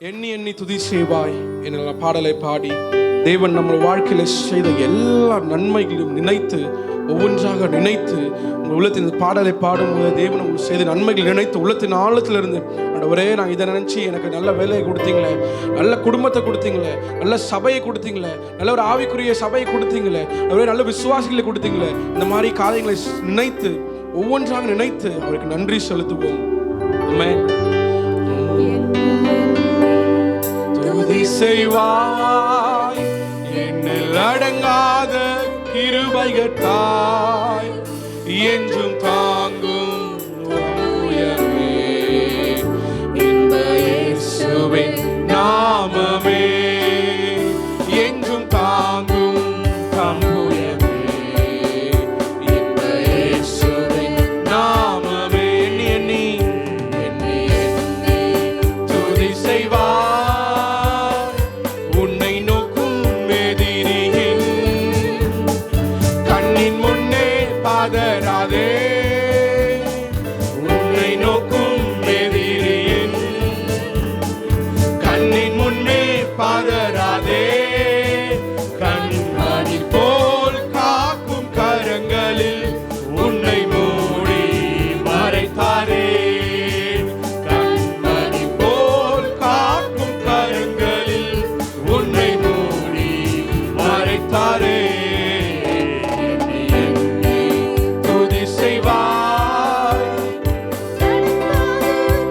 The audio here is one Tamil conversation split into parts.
எண்ணி எண்ணி துதி செய்வாய் என்ற பாடலை பாடி தேவன் நம்ம வாழ்க்கையில் செய்த எல்லா நன்மைகளையும் நினைத்து ஒவ்வொன்றாக நினைத்து உங்கள் உள்ளத்தின் பாடலை பாடும்போது தேவன் உங்களுக்கு செய்த நன்மைகள் நினைத்து உள்ளத்தின் ஆழத்திலிருந்து ஆண்டவரே நான் இதை நினச்சி எனக்கு நல்ல வேலையை கொடுத்தீங்களே, நல்ல குடும்பத்தை கொடுத்தீங்களே, நல்ல சபையை கொடுத்தீங்களே, நல்ல ஒரு ஆவிக்குரிய சபையை கொடுத்தீங்களே, நல்ல விசுவாசிகளை கொடுத்தீங்களே, இந்த மாதிரி காரியங்களை நினைத்து ஒவ்வொன்றாக நினைத்து அவருக்கு நன்றி செலுத்துவோம். ஆமென். துதி செய்வாய் என்னில் அடங்காத கிருபைகளாய் என்றும் தாங்கும் உயர்வே இன்ப இயேசுவின் நாமமே என்றும் தாங்கும் உயர்வே இன்ப இயேசுவின் நாமமே. எண்ணி எண்ணி எண்ணி துதி செய்வாய் உன்னை நோக்கும் எதிரியின் கண்ணின் முன்னே பாதராதே. உன்னை நோக்கும் எதிரியின் கண்ணின் முன்னே பாதராதே. கண்மணி போல் காக்கும் கரங்களில் உன்னை மூடி மறைத்தாரே. கண்மணி போல் காக்கும் கரங்களில் உன்னை மூடி மறைத்தாரே. துதி செய்வாய்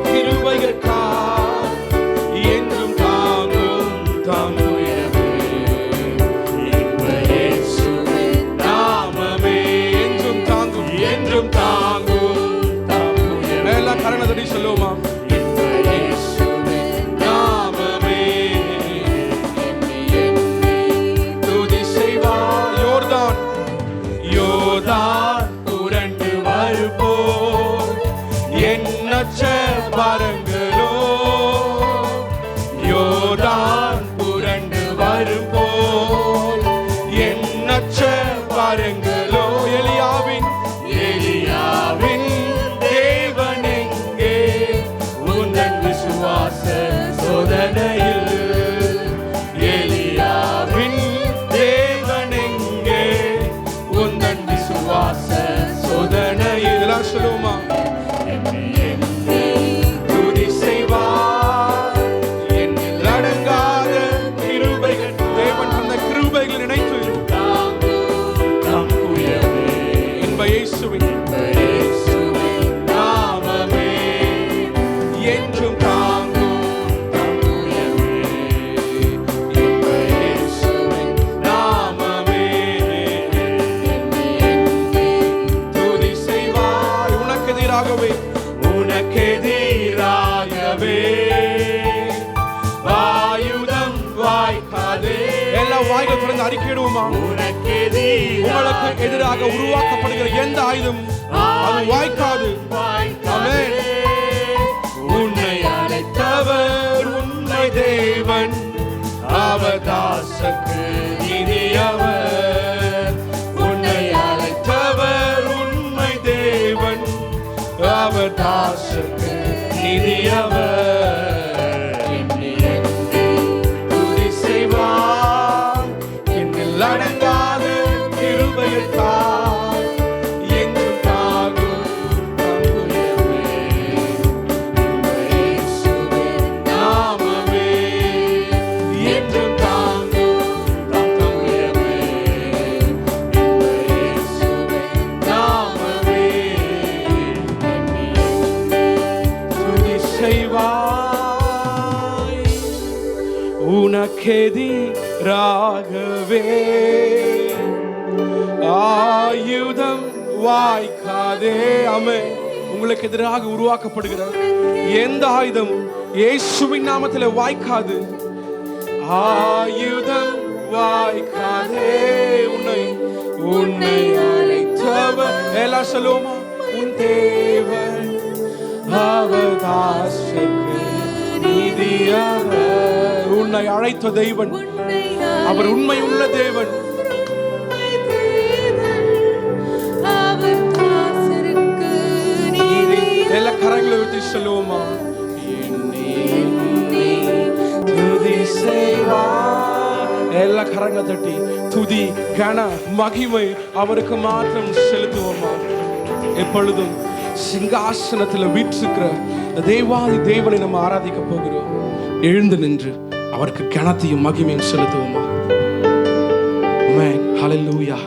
கிருபைகளுக்காய் என்றும் தாங்கும் உயர்வே இன்ப இயேசுவின் நாமமே என்றும் தாங்கும் உயர்வே. எல்லாம் கரணத்தடி சொல்லுவோமா? இன்ப இயேசுவின் நாமமே எண்ணி எண்ணி துதி செய்வாய். யோர்தான் புரண்டு வருபோல் எண்ணற்ற பாரங்களோ, யோர்தான் புரண்டு வருபோல் எண்ணற்ற பாரங்களோ. எலியாவின் தேவன் எங்கே உந்தன் விசுவாச சோதனையில். எலியாவின் தேவன் எங்கே உந்தன் விசுவாச சோதனையில். இதெல்லாம் சொல்லுவோமா? துதி செய்வாய் என்னில் அடங்காத கிருபைகள். தேவன் அந்த கிருபைகளை நினைத்து இன்ப இயேசுவின் நாமமே என்றும் தாங்கும் உயர்வே இன்ப இயேசுவின் நாமமே எண்ணி எண்ணி துதி செய்வாய். உனக்கெதிராகவே ஆயுதம் வாய்க்காதே. எல்லா வாய்கள் தொடர்ந்து அறிக்கையிடுவோமா? உங்களுக்கு எதிராக உருவாக்கப்படுகிற எந்த ஆயுதம் அது வாய்க்காது. ஆமென். உன்னை அழைத்தவர் உண்மை தேவன், அவர் தாசக்கு நிதியவர். உன்னை அழைத்தவர் உண்மை தேவன், அவர் தாசக்கு நிதியவர். எண்ணி எண்ணி துதி செய்வார் என்னில் அடங்காத கிருபைகளுக்காய் என்றும் தாங்கும் உயர்வே இன்ப இயேசுவின் நாமமே என்றும் தாங்கும் உயர்வே இன்ப இயேசுவின் நாமமே எண்ணி எண்ணி துதி செய்வாய். உனக்கெதிராகவே ஆயுதம் வாய்க்காதே. ஆமென். உங்களுக்கு எதிராக உருவாக்கப்படுகிற எந்த ஆயுதம் இயேசுவின் நாமத்தில் வாய்க்காது. ஆயுதம் வாய்க்காதே. உன்னை அழைத்தவர் எல்லாம் சொல்லுவோமா? உன் தேவன் அவர் தாசக்கு நிதியவர். உன்னை அழைத்த தெய்வன் அவர் உண்மை உள்ள தேவன். எல்லா கரங்களை விட்டு சொல்லுவோமா? எண்ணி எல்லா கரங்களை தட்டி துதி கன மகிமை அவருக்கு மாத்திரம் செலுத்துவோமா. எப்பொழுதும் சிங்காசனத்தில் வீற்றிருக்கிற தேவாதி தேவனை நம்ம ஆராதிக்க போகிறோம். எழுந்து நின்று அவருக்கு கனத்தையும் மகிமையும் செலுத்துவோமா. ஆமென். ஹல்லேலூயா.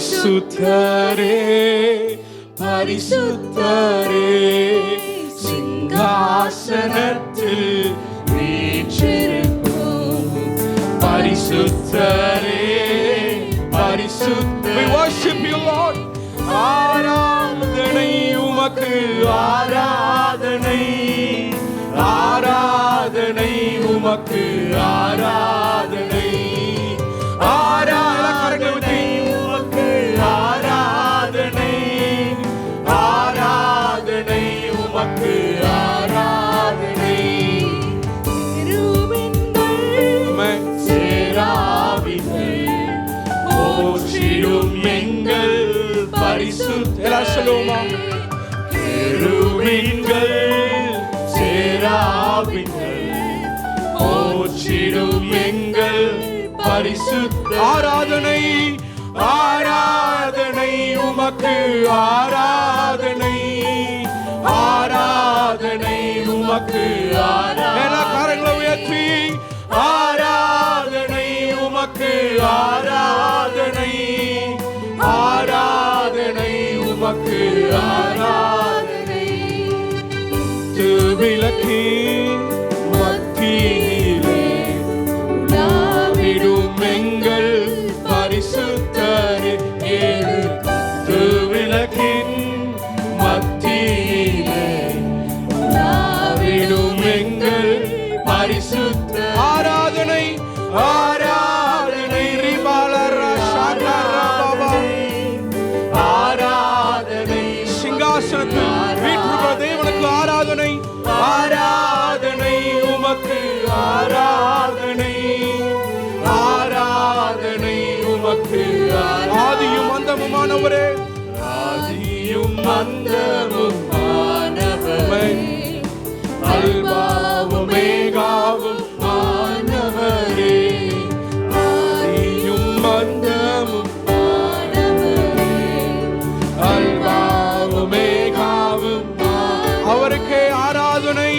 பரிசுத்தரே பரிசுத்தரே சிங்காசனத்தில் வீற்றிருக்கும் பரிசுத்தரே பரிசுத்தரே. We worship you Lord. ஆராதனை உமக்கு ஆராதனை ஆராதனை உமக்கு ஆராதனை ஆராதனை உமக்கு ஆராதனை ஆராதனை உமக்கு ஆராதனை. சேராவிகள் போற்றிடும் எங்கள் பரிசுத்தரே கேருபீன்கள் சேராவிகள் போற்றிடும் எங்கள் பரிசுத்த ஆராதனை ஆராதனை உமக்கு ஆராதனை ஆராதனை உமக்கு ஆராதனை. கரங்களை உயர்த்தி ஆராதனை உமக்கு ஆராதனை ஆராதனை உமக்கு ஆராதனை. திருவிளக்கி மத்தியிலே உலாவிடும் எங்கள் பரிசுத்தரே திருவிளக்கின் மத்தியிலே உலாவிடும் எங்கள் பரிசுத்த ஆராதனை ஆராதனை ரிபாலரா ஷாகரா பாபா ஆராதனை சிங்காசனத்தில் வீற்றிருக்கிற தேவனுக்கு ஆராதனை ஆராதனை உமக்கு ஆராதனை ஆராதனை உமக்கு ஆதியும் அந்தமுமானவரே ஆதியும் அந்தமுமானவரே அல்பாவும் மேகாவும் மானவரே ஆதியும் அந்தமுமானவரே அல்பாவும் மேகாவும் அவருக்கே ஆராதனை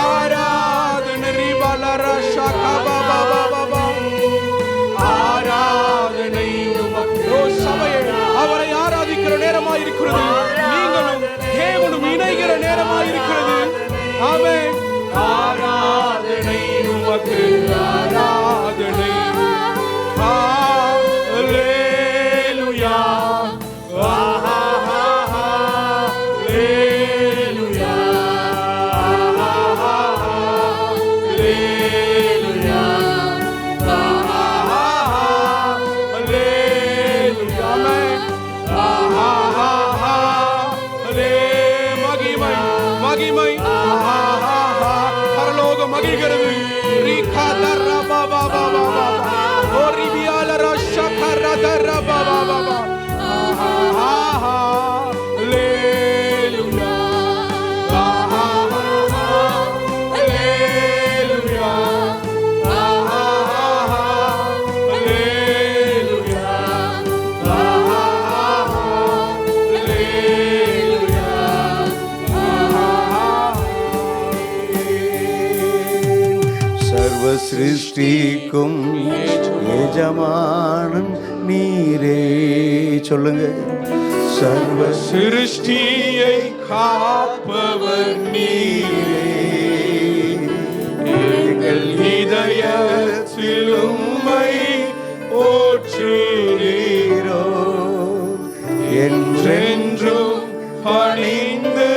ஆராதனை ரிபலரா ஷகபா பாபா பாபா ஆராதனை உமக்கு. சபையே அவரை ஆராதிக்கிற நேரமாயிருக்கிறது. நீங்களும் தேவனும் இணைகிற நேரமாயிருக்கிறது. ஆமென். ஆராதனை உமக்கு ஆராதனை ஹல்லேலூயா ஹல்லேலூயா ஹல்லேலூயா ஹல்லேலூயா. ஆமென். மகிமை மகிமை பரலோக மகிழ்கிறது. ரிகாதரா பாபா பாபா பாபா ஓரிபியாலரா ஷகரதரா பாபா பாபா ஹல்லேலூயா ஹல்லேலூயா ஹல்லேலூயா சர்வ சிருஷ்டிக்கும் எஜமானன் நீரே. சொல்லுங்க. சர்வ சிருஷ்டியை காப்பவர் நீரே எங்கள் இதயத்தில் உம்மை போற்றுகிறோ என்றென்றும் பணிந்து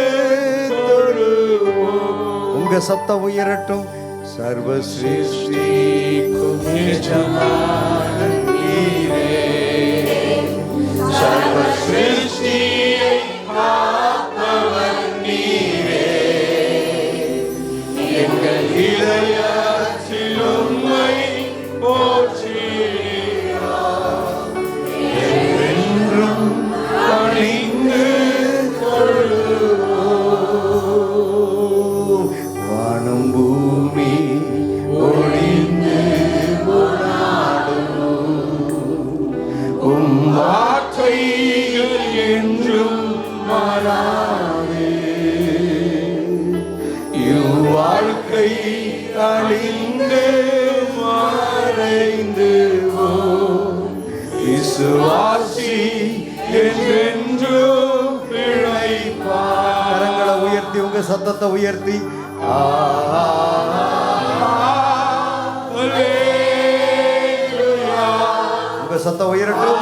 தொழுவோம். உங்க சத்தம் உயரட்டும். சர்வ சிருஷ்டிக்கும் எஜமானன் நீரே. சர்வ சிருஷ்டியை காப்பவர் நீரே எங்கள் இதயத்தில் உம்மை போற்றுகிறோம் என்றென்றும் பணிந்து தொழுவோம். உங்க சத்தத்தை உயர்த்தி உங்க சத்தம் உயரட்டும்.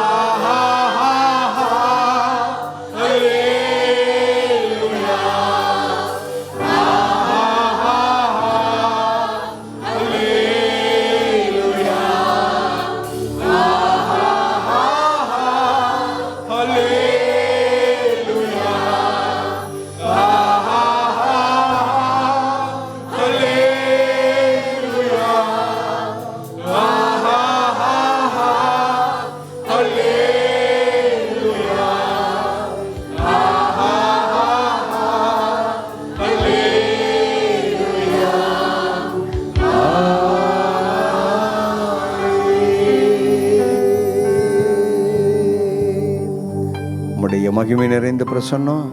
உம்முடைய மகிமை நிறைந்த பிரசன்னம்,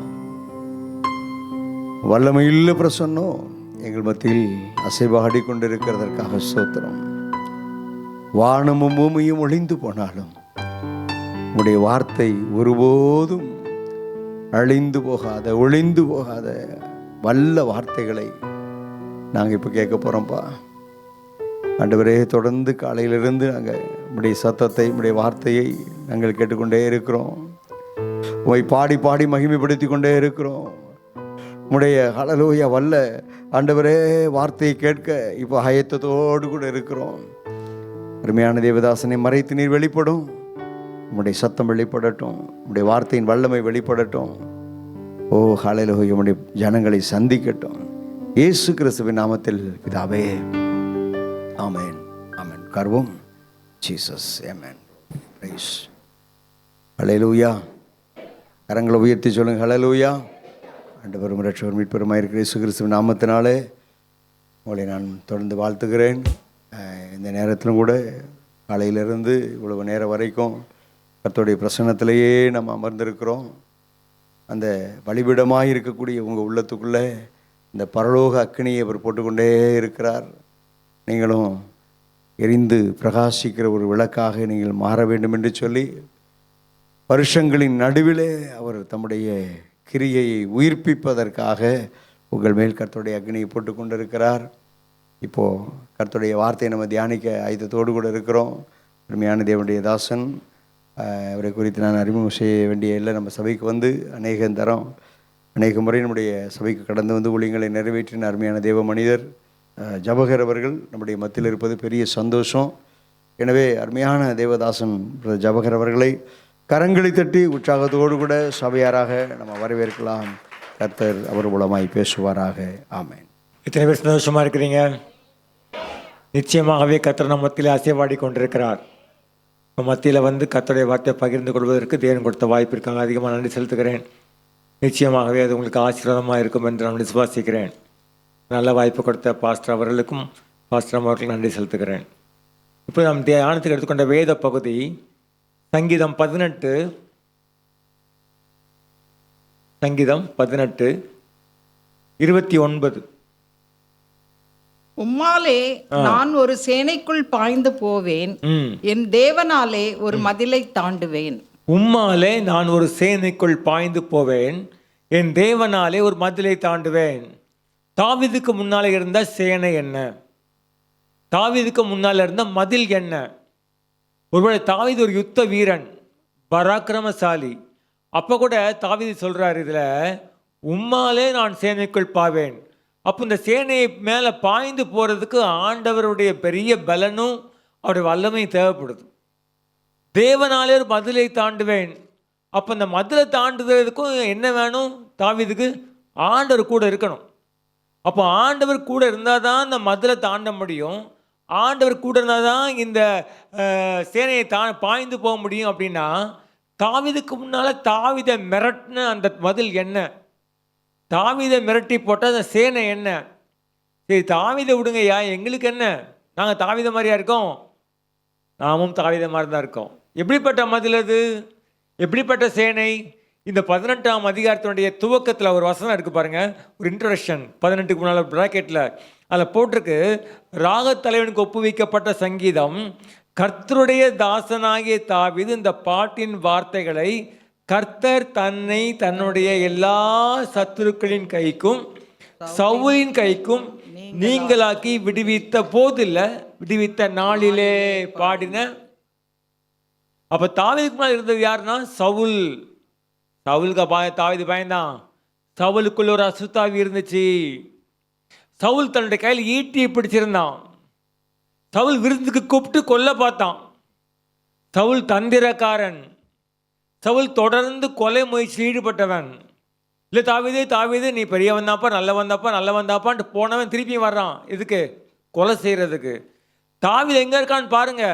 வல்லமையுள்ள பிரசன்னம் எங்கள் மத்தியில் அசைவாடி கொண்டிருக்கிறதற்காக ஸ்தோத்திரம். வானமும் பூமியும் ஒளிந்து போனாலும் உம்முடைய வார்த்தை ஒருபோதும் அழிந்து போகாத, ஒளிந்து போகாத வல்ல வார்த்தைகளை நாங்கள் இப்போ கேட்க போகிறோம்ப்பா. ஆண்டவரே, தொடர்ந்து காலையிலிருந்து நாங்கள் உம்முடைய சத்தத்தை, உம்முடைய வார்த்தையை நாங்கள் கேட்டுக்கொண்டே இருக்கிறோம். உம்மை பாடி பாடி மகிமைப்படுத்தி கொண்டே இருக்கிறோம். உம்முடைய ஹல்லேலூயா வல்ல ஆண்டவரே வார்த்தையை கேட்க இப்போ ஆயத்தத்தோடு கூட இருக்கிறோம். அருமையான தேவதாசனை மறைத்து நீர் வெளிப்படும். உம்முடைய சத்தம் வெளிப்படட்டும், உம்முடைய வார்த்தையின் வல்லமை வெளிப்படட்டும். ஓ ஹல்லேலூயா, உம்முடைய ஜனங்களை சந்திக்கட்டும். இயேசு கிறிஸ்துவின் நாமத்தில் பிதாவே, ஆமென், ஆமென். கர்வம் ஜீசஸ், ஆமென். பிரைஸ் ஹல்லேலூயா. கரங்களை உயர்த்தி சொல்லுங்கள், ஹல்லேலூயா. ஆண்டவரும் இரட்சகரும் மீட்பருமாய் இருக்கிற இயேசு கிறிஸ்துவின் நாமத்தினாலே உங்களை நான் தொடர்ந்து வாழ்த்துகிறேன். இந்த நேரத்திலும் கூட காலையிலிருந்து இவ்வளவு நேரம் வரைக்கும் கர்த்தருடைய பிரசன்னத்திலேயே நம்ம அமர்ந்திருக்கிறோம். அந்த வழிபிடமாக இருக்கக்கூடிய உங்கள் உள்ளத்துக்குள்ளே இந்த பரலோக அக்கினியை அவர் போட்டுக்கொண்டே இருக்கிறார். நீங்களும் எரிந்து பிரகாசிக்கிற ஒரு விளக்காக நீங்கள் மாற வேண்டும் என்று சொல்லி வருஷங்களின் நடுவிலே அவர் தம்முடைய கிரியையை உயிர்ப்பிப்பதற்காக உங்கள் மேல் கர்த்தருடைய அக்னியை போட்டு கொண்டிருக்கிறார். இப்போது கர்த்தருடைய வார்த்தையை நம்ம தியானிக்க ஆயுதத்தோடு கூட இருக்கிறோம். அருமையான தேவனுடைய தாசன், அவரை குறித்து நான் அறிமுகம் செய்ய வேண்டிய இல்லை. நம்ம சபைக்கு வந்து அநேக முறை நம்முடைய சபைக்கு கடந்து வந்து ஊழியங்களை நிறைவேற்றின அருமையான தேவ மனிதர் ஜபகர் அவர்கள் நம்முடைய மத்தியில் இருப்பது பெரிய சந்தோஷம். எனவே அருமையான தேவதாசன் ஜபகர் அவர்களை கரங்களை தட்டி உற்சாகத்தோடு கூட சபையாராக நம்ம வரவேற்கலாம். கர்த்தர் அவர் மூலமாய் பேசுவாராக. ஆமென். இத்தனை பேர் சந்தோஷமாக இருக்கிறீங்க. நிச்சயமாகவே கர்த்தர் நம்ம மத்தியில் அசைவாடி கொண்டிருக்கிறார். நம்ம மத்தியில் வந்து கர்த்தருடைய வார்த்தையை பகிர்ந்து கொள்வதற்கு தேவன் கொடுத்த வாய்ப்பிற்காக அதிகமாக நன்றி செலுத்துகிறேன். நிச்சயமாகவே அது உங்களுக்கு ஆசீர்வாதமாக இருக்கும் என்று நான் விசுவாசிக்கிறேன். நல்ல வாய்ப்பு கொடுத்த பாஸ்டர் அவர்களுக்கும் பாஸ்டர் அவர்களுக்கும் நன்றி செலுத்துகிறேன். இப்போ நாம் தியானத்துக்கு எடுத்துக்கொண்ட வேத பகுதி சங்கீதம் 18:29. உம்மாலே நான் ஒரு சேனைக்குள் பாய்ந்து போவேன், என் தேவனாலே ஒரு மதிலை தாண்டுவேன். உம்மாலே நான் ஒரு சேனைக்குள் பாய்ந்து போவேன், என் தேவனாலே ஒரு மதிலை தாண்டுவேன். தாவீதுக்கு முன்னாலே இருந்த சேனை என்ன? தாவீதுக்கு முன்னால் இருந்த மதில் என்ன? ஒருவேளை தாவீது ஒரு யுத்த வீரன், பராக்கிரமசாலி. அப்போ கூட தாவீது சொல்கிறார், இதில் உம்மாலே நான் சேனைக்குள் பாவேன். அப்போ இந்த சேனையை மேலே பாய்ந்து போகிறதுக்கு ஆண்டவருடைய பெரிய பலனும் அவருடைய வல்லமையும் தேவைப்படுது. தேவனாலே ஒரு மதிலை தாண்டுவேன். அப்போ இந்த மதிலை தாண்டுறதுக்கும் என்ன வேணும்? தாவீதுக்கு ஆண்டவர் கூட இருக்கணும். அப்போ ஆண்டவர் கூட இருந்தால் தான் இந்த மதிலை தாண்ட முடியும். ஆண்டவர் கூட இருந்தால் தான் இந்த சேனையை பாய்ந்து போக முடியும். அப்படின்னா தாவீதுக்கு முன்னால் தாவீதை மிரட்டின அந்த மதில் என்ன? தாவீதை மிரட்டி போட்டால் அந்த சேனை என்ன? சரி, தாவீதை விடுங்கய்யா, எங்களுக்கு என்ன? நாங்கள் தாவீதை மாதிரியா இருக்கோம்? நாமும் தாவீதை மாதிரி தான் இருக்கோம். எப்படிப்பட்ட மதில் அது? எப்படிப்பட்ட சேனை? இந்த 18ஆம் அதிகாரத்தினுடைய துவக்கத்தில் ஒரு வசனம் இருக்குது பாருங்கள், ஒரு இன்ட்ரடக்ஷன். 18க்கு முன்னால் ப்ராக்கெட்டில் அதில் போட்டிருக்கு, ராகத்தலைவனுக்கு ஒப்புவிக்கப்பட்ட சங்கீதம். கர்த்தருடைய தாசனாகிய தாவீது இந்த பாட்டின் வார்த்தைகளை கர்த்தர் தன்னை தன்னுடைய எல்லா சத்துருக்களின் கைக்கும் சவுலின் கைக்கும் நீங்களாக்கி விடுவித்த போதில்ல, விடுவித்த நாளிலே பாடின. அப்ப தாவீதுக்கு முன்னாடி இருந்தது யாருன்னா சவுல். சவுலுக்கு தாவீது பயந்தான். சவுலுக்குள்ள ஒரு அசுத்தாவி இருந்துச்சு. சவுல் தன்னுடைய கையில் ஈட்டியை பிடிச்சிருந்தான். சவுல் விருந்துக்கு கூப்பிட்டு கொல்ல பார்த்தான். சவுல் தந்திரக்காரன். சவுல் தொடர்ந்து கொலை முயற்சியில் ஈடுபட்டவன். இல்லை தாவீது நீ பெரிய வந்தாப்பா, நல்ல வந்தாப்பான்ட்டு போனவன் திருப்பி வர்றான். இதுக்கு கொலை செய்கிறதுக்கு. தாவீது எங்கே இருக்கான்னு பாருங்க.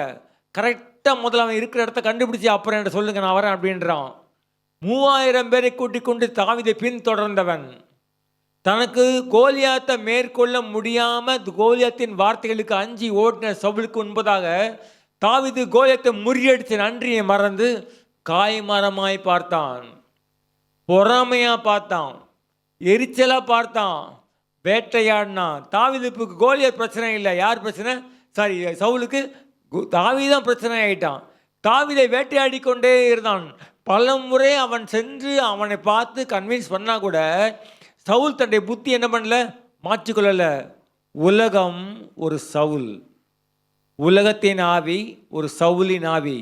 கரெக்டாக முதல்ல அவன் இருக்கிற இடத்த கண்டுபிடிச்சி அப்புறம் என்கிட்ட சொல்லுங்க, நான் வரேன் அப்படின்றான். 3000 பேரை கூட்டிக் கொண்டு தாவீதை பின்தொடர்ந்தவன். தனக்கு கோலியாத்தை மேற்கொள்ள முடியாமல் கோலியாத்தின் வார்த்தைகளுக்கு அஞ்சி ஓட்டின சவுலுக்கு முன்பதாக தாவீது கோலியாத்தை முறியடித்த நன்றியை மறந்து காய்மரமாய் பார்த்தான், பொறாமையாக பார்த்தான், எரிச்சலாக பார்த்தான், வேட்டையாடினான். தாவீதுக்கு கோலியாத் பிரச்சனை இல்லை. யார் பிரச்சனை? சவுலுக்கு தாவீதான் பிரச்சனை ஆகிட்டான். தாவீதை வேட்டையாடி கொண்டே இருந்தான். பல முறை அவன் சென்று அவனை பார்த்து கன்வின்ஸ் பண்ணால் கூட சவுல் தன்னுடைய புத்தி என்ன பண்ணல, மாற்றிக்கொள்ளலை. உலகம் ஒரு சவுல், உலகத்தின் ஆவி ஒரு சவுலின் ஆவி.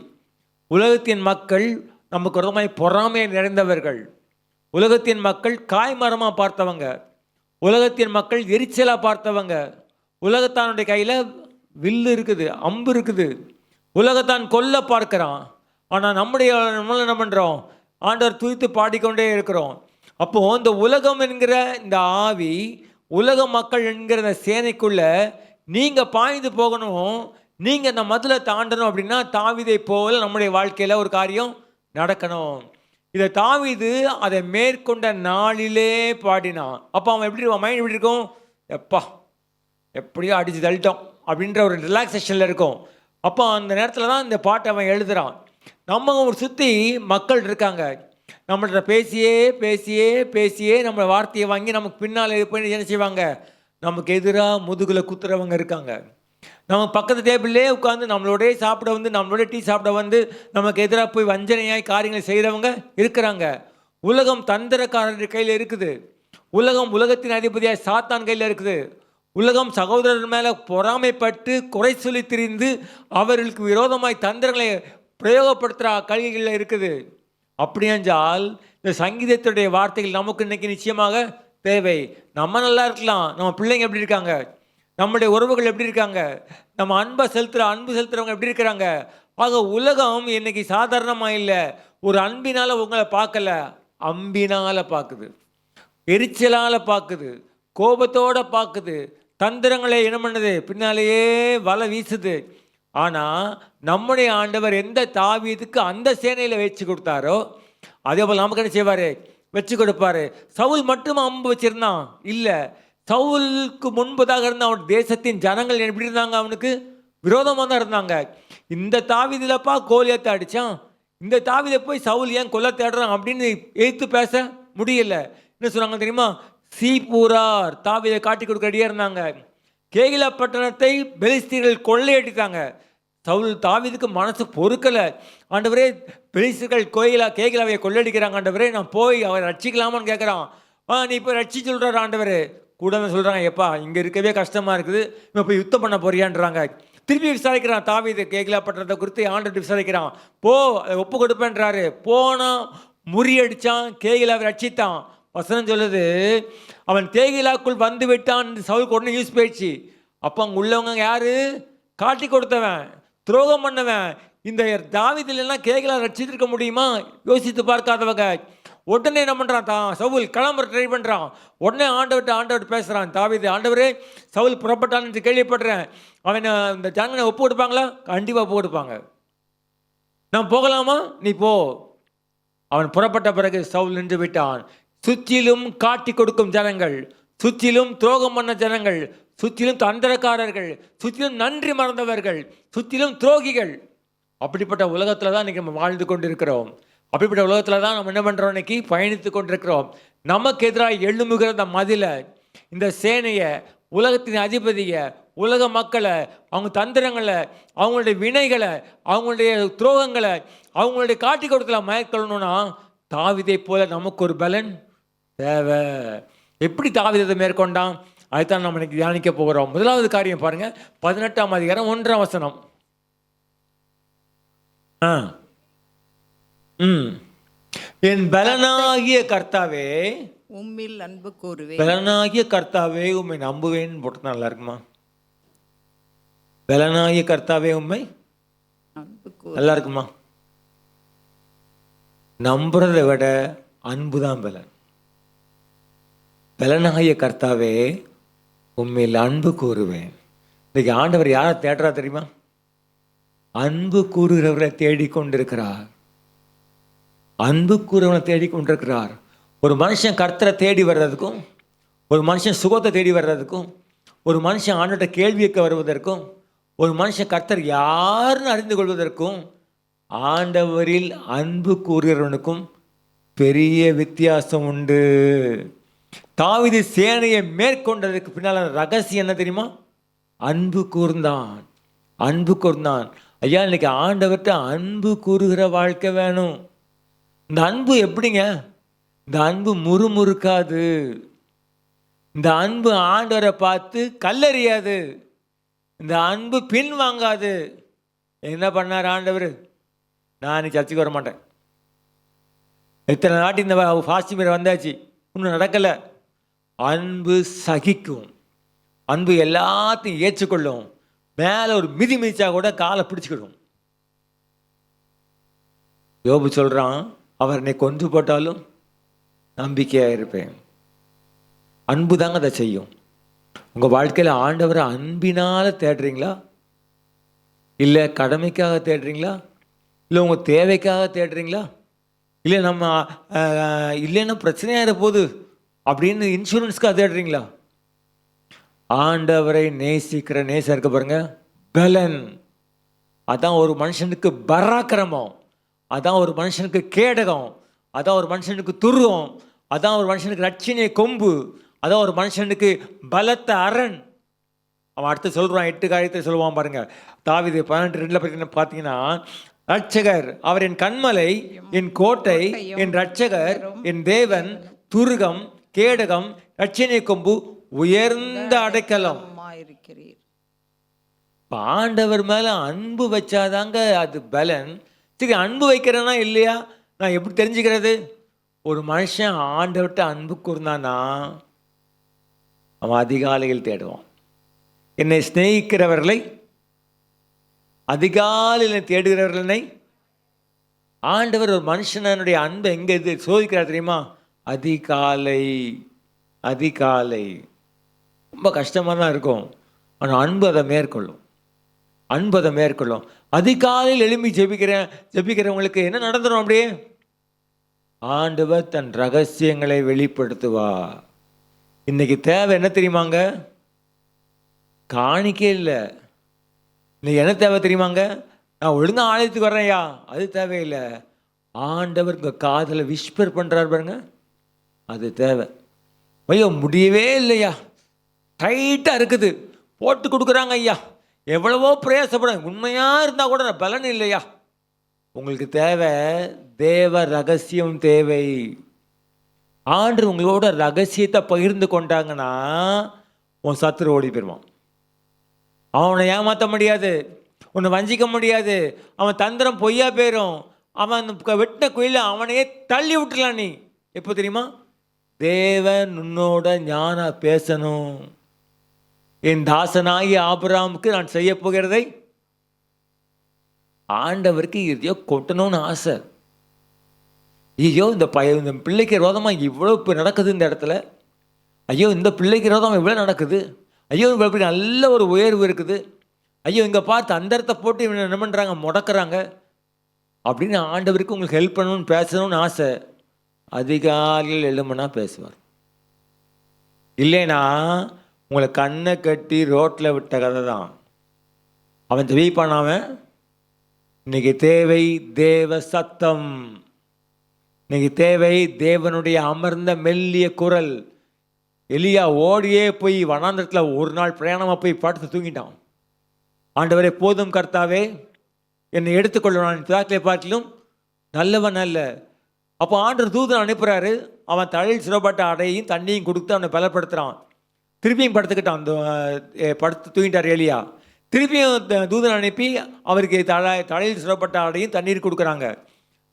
உலகத்தின் மக்கள் நமக்கு ஒரு மாதிரி பொறாமை நிறைந்தவர்கள். உலகத்தின் மக்கள் காய்மரமாக பார்த்தவங்க. உலகத்தின் மக்கள் எரிச்சலாக பார்த்தவங்க. உலகத்தானுடைய கையில் வில்லு இருக்குது, அம்பு இருக்குது. உலகத்தான் கொல்ல பார்க்கிறான். ஆனால் நம்மள என்ன பண்ணுறோம்? ஆண்டவர் துதித்து பாடிக்கொண்டே இருக்கிறோம். அப்போது இந்த உலகம் என்கிற இந்த ஆவி, உலக மக்கள் என்கிற இந்த சேனைக்குள்ள நீங்கள் பாய்ந்து போகணும், நீங்கள் இந்த மதுளை தாண்டணும் அப்படின்னா தாவீதை போல நம்முடைய வாழ்க்கையில் ஒரு காரியம் நடக்கணும். இதை தாவீது அதை மேற்கொண்ட நாளிலே பாடினான். அப்போ அவன் எப்படி இருக்கும்? மைண்ட் எப்படி இருக்கும்? எப்படியோ அடித்து தள்ளிட்டோம் அப்படின்ற ஒரு ரிலாக்ஸேஷனில் இருக்கும். அப்போ அந்த நேரத்தில் தான் இந்த பாட்டை அவன் எழுதுகிறான். நம்ம ஒரு சுற்றி மக்கள் இருக்காங்க, நம்மள்கிட்ட பேசியே நம்மளை வார்த்தையை வாங்கி நமக்கு பின்னால் போய் என்ன செய்வாங்க? நமக்கு எதிராக முதுகில் குத்துறவங்க இருக்காங்க. நம்ம பக்கத்து டேபிள்லே உட்காந்து நம்மளோடய சாப்பிட வந்து, நம்மளோட டீ சாப்பிட வந்து நமக்கு எதிராக போய் வஞ்சனையாய் காரியங்களை செய்கிறவங்க இருக்கிறாங்க. உலகம் தந்திரக்காரர் கையில் இருக்குது. உலகத்தின் அதிபதியாய் சாத்தான் கையில் இருக்குது. உலகம் சகோதரர் மேலே பொறாமைப்பட்டு குறை சொல்லி திரிந்து அவர்களுக்கு விரோதமாய் தந்திரங்களை பிரயோகப்படுத்துகிற கல்விகளில் இருக்குது. அப்படியென்றால் இந்த சங்கீதத்துடைய வார்த்தைகள் நமக்கு இன்றைக்கி நிச்சயமாக தேவை. நம்ம நல்லா இருக்கலாம், நம்ம பிள்ளைங்க எப்படி இருக்காங்க, நம்முடைய உறவுகள் எப்படி இருக்காங்க, நம்ம அன்பு செலுத்துகிறவங்க எப்படி இருக்கிறாங்க. ஆக உலகம் இன்னைக்கு சாதாரணமாக இல்லை. ஒரு அன்பினால் உங்களை பார்க்கல, அம்பினால் பார்க்குது, எரிச்சலால் பார்க்குது, கோபத்தோடு பார்க்குது, தந்திரங்களை என்ன பண்ணுது, பின்னாலேயே வலை வீசுது. ஆனால் நம்முடைய ஆண்டவர் எந்த தாவீதுக்கு அந்த சேனையில் வச்சு கொடுத்தாரோ அதே போல் நமக்கு என்ன செய்வார்? வச்சு கொடுப்பாரு. சவுல் மட்டும் அம்பு வச்சிருந்தான் இல்லை, சவுலுக்கு முன்பதாக இருந்த அவன் தேசத்தின் ஜனங்கள் எப்படி இருந்தாங்க? அவனுக்கு விரோதமாக தான் இருந்தாங்க. இந்த தாவீதிலப்பா கோலியாத்தை அடித்தான், இந்த தாவீதை போய் சவுல் ஏன் கொல்ல தேடுறான் அப்படின்னு எதிர்த்து பேச முடியல. என்ன சொன்னாங்க தெரியுமா? சீப்பூரார் தாவீதை காட்டி கொடுக்க ரெடியாக இருந்தாங்க. கேகிலா பட்டணத்தை பெலிஸ்தீர்கள் கொள்ளையடித்தாங்க. சவுல் தாவீதுக்கு மனசு பொறுக்கலை. ஆண்டவரே, பெலிஸ்தீர்கள் கேகிலாவை கொள்ளையடிக்கிறாங்க, ஆண்டவரே நான் போய் அவரை ரட்சிக்கலாமான்னு கேட்குறான். நீ இப்போ ரட்சிச்சு சொல்கிறார் ஆண்டவர். கூட சொல்கிறாங்க, எப்பா இங்கே இருக்கவே கஷ்டமாக இருக்குது, இப்போ போய் யுத்தம் பண்ண போறியான்றாங்க. திருப்பி விசாரிக்கிறான் தாவீது, கேகிலா பட்டணத்தை குறித்து ஆண்டவர் விசாரிக்கிறான். அதை ஒப்பு கொடுப்பேன்றாரு. போனால் முறியடித்தான், கேகிலாவை ரட்சித்தான். வசனம் சொல்லுது, அவன் கேகிலாக்குள் வந்து விட்டான். சவுலுக்கு உடனே யூஸ் போயிடுச்சு. அப்போ அங்கே உள்ளவங்க யாரு? காட்டி கொடுத்தவன், துரோகம் பண்ணவன். இந்த தாவீதிலெல்லாம் கேகிலா ரட்சித்திருக்க முடியுமா? யோசித்து பார்க்காதவங்க. உடனே என்ன பண்ணுறான்? சவுல் கிளம்புற ட்ரை பண்ணுறான். உடனே ஆண்டவர்கிட்ட பேசுகிறான் தாவீது, ஆண்டவரே சவுல் புறப்பட்டான்னு கேள்விப்படுறேன், அவன் இந்த ஜனங்களை ஒப்பு கொடுப்பாங்களா? கண்டிப்பாக ஒப்பு கொடுப்பாங்க. நான் போகலாமா? நீ போ. அவன் புறப்பட்ட பிறகு சவுல் நின்று விட்டான். சுற்றிலும் காட்டி கொடுக்கும் ஜனங்கள், சுற்றிலும் துரோகம் பண்ண ஜனங்கள், சுற்றிலும் தந்திரக்காரர்கள், சுற்றிலும் நன்றி மறந்தவர்கள், சுற்றிலும் துரோகிகள். அப்படிப்பட்ட உலகத்தில் தான் இன்றைக்கி நம்ம வாழ்ந்து கொண்டிருக்கிறோம். அப்படிப்பட்ட உலகத்தில் தான் நம்ம என்ன பண்ணுறோம்? இன்னைக்கு பயணித்து கொண்டிருக்கிறோம். நமக்கு எதிராக எழும்புகிற இந்த மதிலை, இந்த சேனையை, உலகத்தின் அதிபதியை, உலக மக்களை, அவங்க தந்திரங்களை, அவங்களுடைய வினைகளை, அவங்களுடைய துரோகங்களை, அவங்களுடைய காட்டி கொடுக்கல மேற்கொள்ளணும்னா தாவீதை போல நமக்கு ஒரு பலன் தேவை. எப்படி தாவீது மேற்கொண்டான்? அதுதான் நம்ம இன்னைக்கு தியானிக்க போகிறோம். முதலாவது காரியம் பாருங்க, 18ஆம் அதிகாரம் 1ஆம் வசனம். என் பலனாகிய கர்த்தாவே, உம்மில் அன்பு கூறுவேன். பலனாகிய கர்த்தாவே உம்மை நம்புவேன் போட்டு நல்லா இருக்குமா? பலனாகிய கர்த்தாவே உம்மை அன்பு கூறு. நல்லா இருக்குமா? நம்புறதை விட அன்புதான் பலன். பலனாகிய கர்த்தாவே உண்மையில் அன்பு கூறுவேன். இன்னைக்கு ஆண்டவர் யாரை தேடுறா தெரியுமா? அன்பு கூறுகிறவரை தேடிக்கொண்டிருக்கிறார். அன்பு கூறுகிறவரை தேடிக்கொண்டிருக்கிறார். ஒரு மனுஷன் கர்த்தரை தேடி வர்றதுக்கும், ஒரு மனுஷன் சுகத்தை தேடி வர்றதுக்கும், ஒரு மனுஷன் ஆண்டவர்கிட்ட கேள்வி கேட்க வருவதற்கும், ஒரு மனுஷன் கர்த்தர் யாருன்னு அறிந்து கொள்வதற்கும் ஆண்டவரில் அன்பு கூறுகிறவனுக்கும் பெரிய வித்தியாசம் உண்டு. தாவீது சேனையை மேற்கொண்டதுக்கு பின்னால் ரகசியம் என்ன தெரியுமா? அன்பு கூர்ந்தான். அன்பு கூர்ந்தான். ஐயா, இன்னைக்கு ஆண்டவர்கிட்ட அன்பு கூறுகிற வாழ்க்கை வேணும். இந்த அன்பு எப்படிங்க? இந்த அன்பு முறுமுறுக்காது. இந்த அன்பு ஆண்டவரை பார்த்து கல்லறியாது. இந்த அன்பு பின் வாங்காது. என்ன பண்ணார் ஆண்டவர்? நான் சர்ச்சுக்கு வர மாட்டேன், இத்தனை நாட்டு இந்த ஃபாஸ்டிங் பீரியட் வந்தாச்சு, இன்னும் நடக்கலை. அன்பு சகிக்கும். அன்பு எல்லாத்தையும் ஏற்றுக்கொள்ளும். மேலே ஒரு மிதி மிதிச்சா கூட காலை பிடிச்சிக்கிடும். யோபு சொல்கிறான், அவர் என்னை கொன்று போட்டாலும் நம்பிக்கையாக இருப்பேன். அன்பு தாங்க அதை செய்யும். உங்கள் வாழ்க்கையில் ஆண்டவரை அன்பினால் தேடுறீங்களா? இல்லை கடமைக்காக தேடுறீங்களா? இல்லை உங்கள் தேவைக்காக தேடுறீங்களா? இல்லை நம்ம இல்லைன்னா பிரச்சனையாக இருப்போது அப்படின்னு இன்சூரன்ஸ்க்காக தேடுறீங்களா? ஆண்டவரை நேசிக்கிற நேசம் இருக்க பாருங்க, பலன். அதான் ஒரு மனுஷனுக்கு பராக்கிரமம், அதான் ஒரு மனுஷனுக்கு கேடகம், அதான் ஒரு மனுஷனுக்கு துருவம், அதான் ஒரு மனுஷனுக்கு ரட்சினை கொம்பு, அதான் ஒரு மனுஷனுக்கு பலத்த அரண். அவன் அடுத்து சொல்கிறான், 8 காரியத்தை சொல்லுவான் பாருங்க. தாவீது 12:2 பார்த்தீங்கன்னா, ரட்சகர் அவர் என் கண்மலை, என் கோட்டை, என் ரட்சகர், என் தேவன், துருகம், கேடகம், ரட்சினை கொம்பு, உயர்ந்த அடைக்கலம். ஆண்டவர் மேல அன்பு வச்சாதாங்க அது பலன். சரி, அன்பு வைக்கிறேன்னா இல்லையா? நான் எப்படி தெரிஞ்சுக்கிறது? ஒரு மனுஷன் ஆண்டவர்கிட்ட அன்பு கூர்ந்தானா அவன் அதிகாலையில் தேடுவான். என்னை சிநேகிக்கிறவர்களை, அதிகாலையில் தேடுகிறவர்களை ஆண்டவர் ஒரு மனுஷனுடைய அன்பை எங்கே இது சோதிக்கிறார் தெரியுமா? அதிகாலை. அதிகாலை ரொம்ப கஷ்டமாக தான் இருக்கும், ஆனால் அன்பு அதை மேற்கொள்ளும். அன்பு அதை மேற்கொள்ளும். அதிகாலையில் எழும்பி ஜெபிக்கிறவங்களுக்கு என்ன நடந்துடும்? அப்படியே ஆண்டவர் தன் ரகசியங்களை வெளிப்படுத்துவா. இன்னைக்கு தேவை என்ன தெரியுமாங்க? காணிக்கே இல்லை. இன்னைக்கு என்ன தேவை தெரியுமாங்க? நான் ஒழுங்காக ஆலயத்துக்கு வர்றேன்யா, அது தேவையில்லை. ஆண்டவர் உங்கள் காதில் விஸ்பர் பண்ணுறாரு பாருங்க, அது தேவை. ஐயோ முடியவே இல்லையா, டைட்டாக இருக்குது, போட்டு கொடுக்குறாங்க ஐயா, எவ்வளவோ பிரயாசப்படும், உண்மையாக இருந்தால் கூட பலன் இல்லையா. உங்களுக்கு தேவை தேவ ரகசியம் தேவை. ஆண்டு உங்களோட ரகசியத்தை பகிர்ந்து கொண்டாங்கன்னா உன் சத்துரு ஓடி போயிடுவான். அவனை ஏமாற்ற முடியாது, உன்னை வஞ்சிக்க முடியாது, அவன் தந்திரம் பொய்யா போயிடும். அவன் வெட்டின கோயிலில் அவனையே தள்ளி விட்டுலாம். நீ எப்போ தெரியுமா? தேவன் உன்னோட ஞான பேசணும். என் தாசனாகி ஆபிரகாமுக்கு நான் செய்ய போகிறதை ஆண்டவருக்கு இதையோ கொட்டணும்னு ஆசை. ஐயோ இந்த பிள்ளைக்கு ரோதமாக இவ்வளோ நடக்குது இந்த இடத்துல, ஐயோ இந்த பிள்ளைக்கு ரோதமாக இவ்வளோ நடக்குது, ஐயோ இப்படி நல்ல ஒரு உயர்வு இருக்குது, ஐயோ இங்கே பார்த்து அந்த இடத்த போட்டு இவங்க என்ன பண்ணுறாங்க, முடக்கிறாங்க அப்படின்னு ஆண்டவருக்கு உங்களுக்கு ஹெல்ப் பண்ணணும்னு பேசணும்னு ஆசை. அதிகாலையில் எழும்புனா பேசுவார். இல்லைனா உங்களை கண்ணை கட்டி ரோட்டில் விட்ட கதை தான். அவன் ஜெபிப்பானவன். இன்னைக்கு தேவை தேவ சத்தம். இன்னைக்கு தேவை தேவனுடைய அமர்ந்த மெல்லிய குரல். எலியா ஓடியே போய் வனாந்தரத்தில் ஒரு நாள் பிரயாணமாக போய் படுத்து தூங்கிட்டான். ஆண்டவரே போதும் கர்த்தாவே, என்னை எடுத்துக்கொள்ளணும், பிதாக்களை பார்க்கிலும் நல்லவன் அல்ல. அப்போ ஆண்டவர் தூதன் அனுப்புகிறாரு, அவன் தலையில் சுடப்பட்ட அடையும் தண்ணியும் கொடுத்து அவனை பலப்படுத்துகிறான். திருப்பியும் படுத்துக்கிட்டான். அந்த படுத்து தூங்கிட்டார் எலியா. திருப்பியும் தூதன் அனுப்பி அவருக்கு தலையில் சுடப்பட்ட அடையும் தண்ணீர் கொடுக்குறாங்க.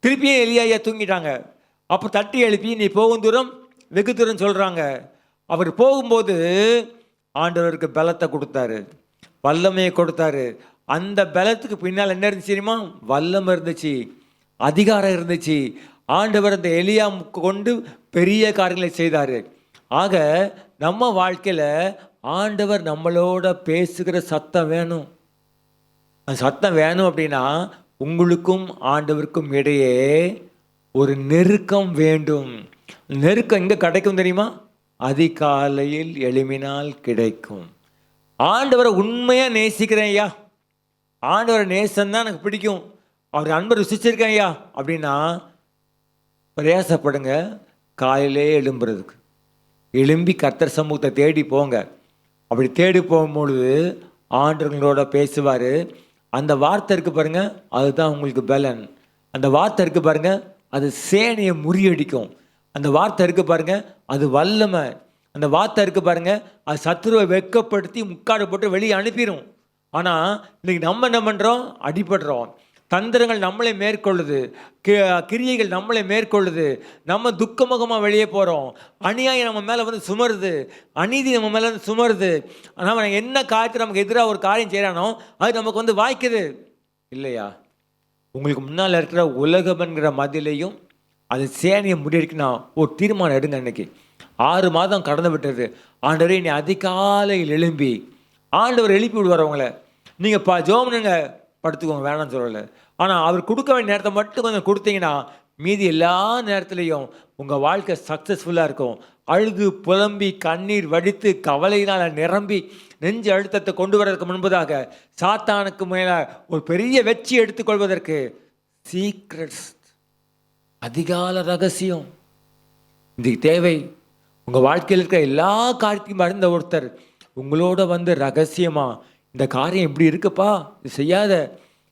திருப்பியும் எலியா தூங்கிட்டாங்க. அப்போ தட்டி எழுப்பி நீ போகும் தூரம் வெகு தூரம் சொல்கிறாங்க. அவர் போகும்போது ஆண்டவருக்கு பலத்தை கொடுத்தாரு, வல்லமையை கொடுத்தாரு. அந்த பலத்துக்கு பின்னால் என்ன இருந்துச்சு தெரியுமா? வல்லமை இருந்துச்சு, அதிகாரம் இருந்துச்சு. ஆண்டவர் அந்த எலியா கொண்டு பெரிய காரியங்களை செய்தார். ஆக நம்ம வாழ்க்கையில் ஆண்டவர் நம்மளோட பேசுகிற சத்தம் வேணும். அந்த சத்தம் வேணும் அப்படின்னா உங்களுக்கும் ஆண்டவருக்கும் இடையே ஒரு நெருக்கம் வேண்டும். நெருக்கம் எங்கே கிடைக்கும் தெரியுமா? அதிகாலையில் எழும்பினால் கிடைக்கும். ஆண்டவரை உண்மையாக நேசிக்கிறேன் ஐயா, ஆண்டவரை நேசம்தான் எனக்கு பிடிக்கும், அவர் அன்பை ருசிச்சிருக்கேன் ஐயா அப்படின்னா பிரயாசப்படுங்க. காலையிலே எழும்புறதுக்கு எழும்பி கர்த்தர் சமூகத்தை தேடி போங்க. அப்படி தேடி போகும்பொழுது ஆண்டவங்களோட பேசுவார். அந்த வார்த்தை இருக்குது பாருங்க, அதுதான் உங்களுக்கு பலன். அந்த வார்த்தை இருக்குது பாருங்க, அது சேனையை முறியடிக்கும். அந்த வார்த்தை இருக்குது பாருங்க, அது வல்லமை. அந்த வார்த்தை இருக்குது பாருங்க, அது சத்துருவை வெட்கப்படுத்தி முக்காடு போட்டு வெளியே அனுப்பிடும். ஆனால் இன்னைக்கு நம்ம என்ன பண்ணுறோம்? அடிபடுறோம். தந்திரங்கள் நம்மளை மேற்கொள்ளுது, கிரியைகள் நம்மளை மேற்கொள்ளுது. நம்ம துக்கமுகமாக வெளியே போகிறோம். அநியாயம் நம்ம மேலே வந்து சுமருது, அநீதி நம்ம மேலே வந்து சுமருது. நம்ம என்ன காரியத்தை நமக்கு எதிராக ஒரு காரியம் செய்கிறானோ அது நமக்கு வந்து வாய்க்குது இல்லையா? உங்களுக்கு முன்னால் இருக்கிற உலகம்ங்கிற மதிலையும் அது சேனையை முடியடிக்கணும். ஒரு தீர்மானம் எடுங்க. அன்னைக்கு 6 மாதம் கடந்து விட்டது. ஆண்டவரே நீ அதிகாலையில் எழும்பி, ஆண்டவர் எழுப்பி விடுவார் அவங்கள. நீங்கள் ஜோமனுங்க படுத்துக்கோங்க, வேணாம்னு சொல்லலை. ஆனால் அவர் கொடுக்க வேண்டிய நேரத்தை மட்டும் கொஞ்சம் கொடுத்தீங்கன்னா மீதி எல்லா நேரத்துலையும் உங்கள் வாழ்க்கை சக்ஸஸ்ஃபுல்லாக இருக்கும். அழுது புலம்பி கண்ணீர் வடித்து கவலையினால் நிரம்பி நெஞ்சு அழுத்தத்தை கொண்டு வரதுக்கு முன்பதாக சாத்தானுக்கு மேலே ஒரு பெரிய வெற்றி எடுத்துக்கொள்வதற்கு சீக்ரெட்ஸ், அதிகால ரகசியம் இதுக்கு தேவை. உங்கள் வாழ்க்கையில் இருக்கிற எல்லா காரியத்தையும் அறிந்த ஒருத்தர் உங்களோட வந்து ரகசியமாக இந்த காரியம் இப்படி இருக்குப்பா, இது செய்யாத,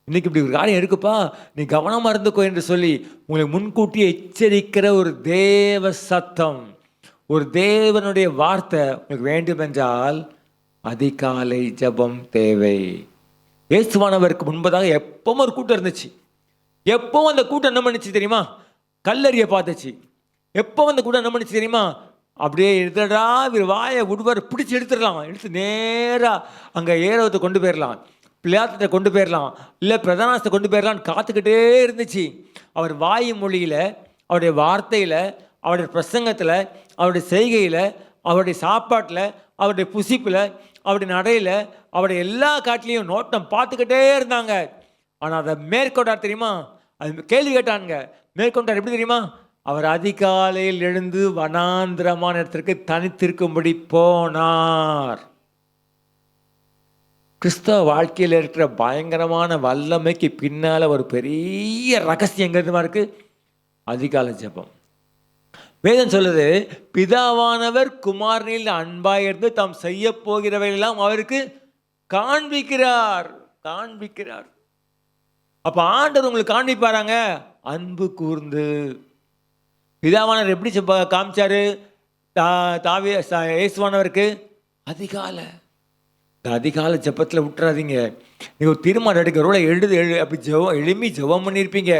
இன்னைக்கு இப்படி ஒரு காரியம் இருக்குப்பா, நீ கவனமாக இருந்துக்கோ என்று சொல்லி உங்களை முன்கூட்டியே எச்சரிக்கிற ஒரு தேவ சத்தம், ஒரு தேவனுடைய வார்த்தை உங்களுக்கு வேண்டும் என்றால் அதிகாலை ஜெபம் தேவை. இயேசுவானவருக்கு முன்பதாக எப்பவும் ஒரு கூட்டம் இருந்துச்சு. எப்பவும் அந்த கூட்டம் என்ன பண்ணிச்சு தெரியுமா? கல்லறிய பார்த்துச்சு. எப்போ அந்த கூட்டம் என்ன பண்ணிச்சு தெரியுமா? அப்படியே எடுத்துடா வாயை விடுவார், பிடிச்சி எடுத்துடலாம், எடுத்து நேராக அங்கே ஏரோத்தை கொண்டு போயிடலாம், பிள்ளையாத்திட்ட கொண்டு போயிடலாம், இல்லை பிரதானத்தை கொண்டு போயிடலான்னு காத்துக்கிட்டே இருந்துச்சு. அவர் வாயு மொழியில், அவருடைய வார்த்தையில், அவருடைய பிரசங்கத்தில், அவருடைய செய்கையில், அவருடைய சாப்பாட்டில், அவருடைய புசிப்பில், அவருடைய நடையில், அவருடைய எல்லா காட்டிலையும் நோட்டம் பார்த்துக்கிட்டே இருந்தாங்க. ஆனால் அதை மேற்கொண்டார் தெரியுமா? அது கேள்வி கேட்டானுங்க. மேற்கொண்டார் எப்படி தெரியுமா? அவர் அதிகாலையில் எழுந்து வனாந்திரமான இடத்திற்கு தனித்திருக்கும்படி போனார். கிறிஸ்தவ வாழ்க்கையில் இருக்கிற பயங்கரமான வல்லமைக்கு பின்னால் ஒரு பெரிய ரகசியம் எங்கிருந்துமா இருக்கு? அதிகாலை ஜெபம். வேதம் சொல்லுது, பிதாவானவர் குமாரனில் அன்பாயிருந்து தாம் செய்ய போகிறவையெல்லாம் அவருக்கு காண்பிக்கிறார். அப்ப ஆண்டவர் உங்களுக்கு காண்பிப்பாராங்க அன்பு கூர்ந்து. பிதாவானவர் எப்படி காமிச்சாரு இயேசுவானவருக்கு? அதிகாலை ஜெபத்தில் விட்டுறாதீங்க. நீங்கள் ஒரு தீர்மானம் எடுக்க, ஒருவேளை அப்படி எழுப்பி ஜெபம் பண்ணியிருப்பீங்க,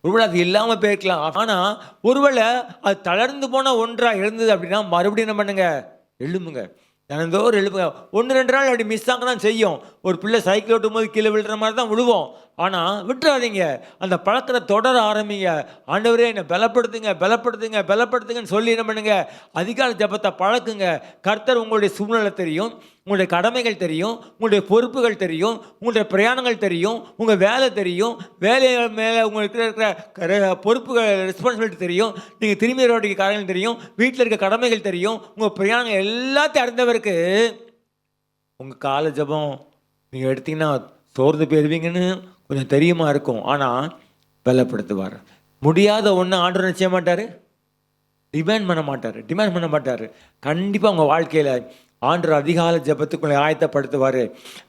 ஒருவேளை அது இல்லாமல் போயிருக்கலாம். ஆனால் ஒருவேளை அது தளர்ந்து போன ஒன்றாக இருந்தது அப்படின்னா மறுபடியும் என்ன பண்ணுங்க? எழும்புங்க, தினந்தோறும் எழுப்புங்க. 1-2 நாள் அப்படி மிஸ் ஆக தான் செய்யும். ஒரு பிள்ளை சைக்கிள் ஓட்டும் போது கீழே விழுற மாதிரி தான் விழுவோம். ஆனால் விட்டுறாதீங்க, அந்த பழக்கத்தை தொடர ஆரம்பிங்க. ஆண்டவரே என்னை பலப்படுத்துங்கன்னு சொல்லி என்ன பண்ணுங்க? அதிகாலை ஜெபத்தை பழக்குங்க. கர்த்தர் உங்களுடைய சூழ்நிலை தெரியும், உங்களுடைய கடமைகள் தெரியும், உங்களுடைய பொறுப்புகள் தெரியும், உங்களுடைய பிரயாணங்கள் தெரியும், உங்கள் வேலை தெரியும், வேலை மேலே உங்களுக்கு இருக்கிற பொறுப்புகள், ரெஸ்பான்சிபிலிட்டி தெரியும், நீங்கள் திரும்பி வர வேண்டிய காரியங்கள் தெரியும், வீட்டில் இருக்க கடமைகள் தெரியும், உங்கள் பிரயாணங்கள் எல்லாத்தையும் அறிந்தவருக்கு உங்கள் காலை ஜெபம் நீங்கள் எடுத்தீங்கன்னா சோர்ந்து போயிருவீங்கன்னு கொஞ்சம் தெரியுமா இருக்கும். ஆனால் பலப்படுத்துவார். முடியாத ஒன்று ஆண்டவர் செய்ய மாட்டார், டிமாண்ட் பண்ண மாட்டார். கண்டிப்பாக உங்கள் வாழ்க்கையில் ஆண்டவர் அதிகாலை ஜெபத்துக்குள்ளே ஆயத்தப்படுத்துவார்.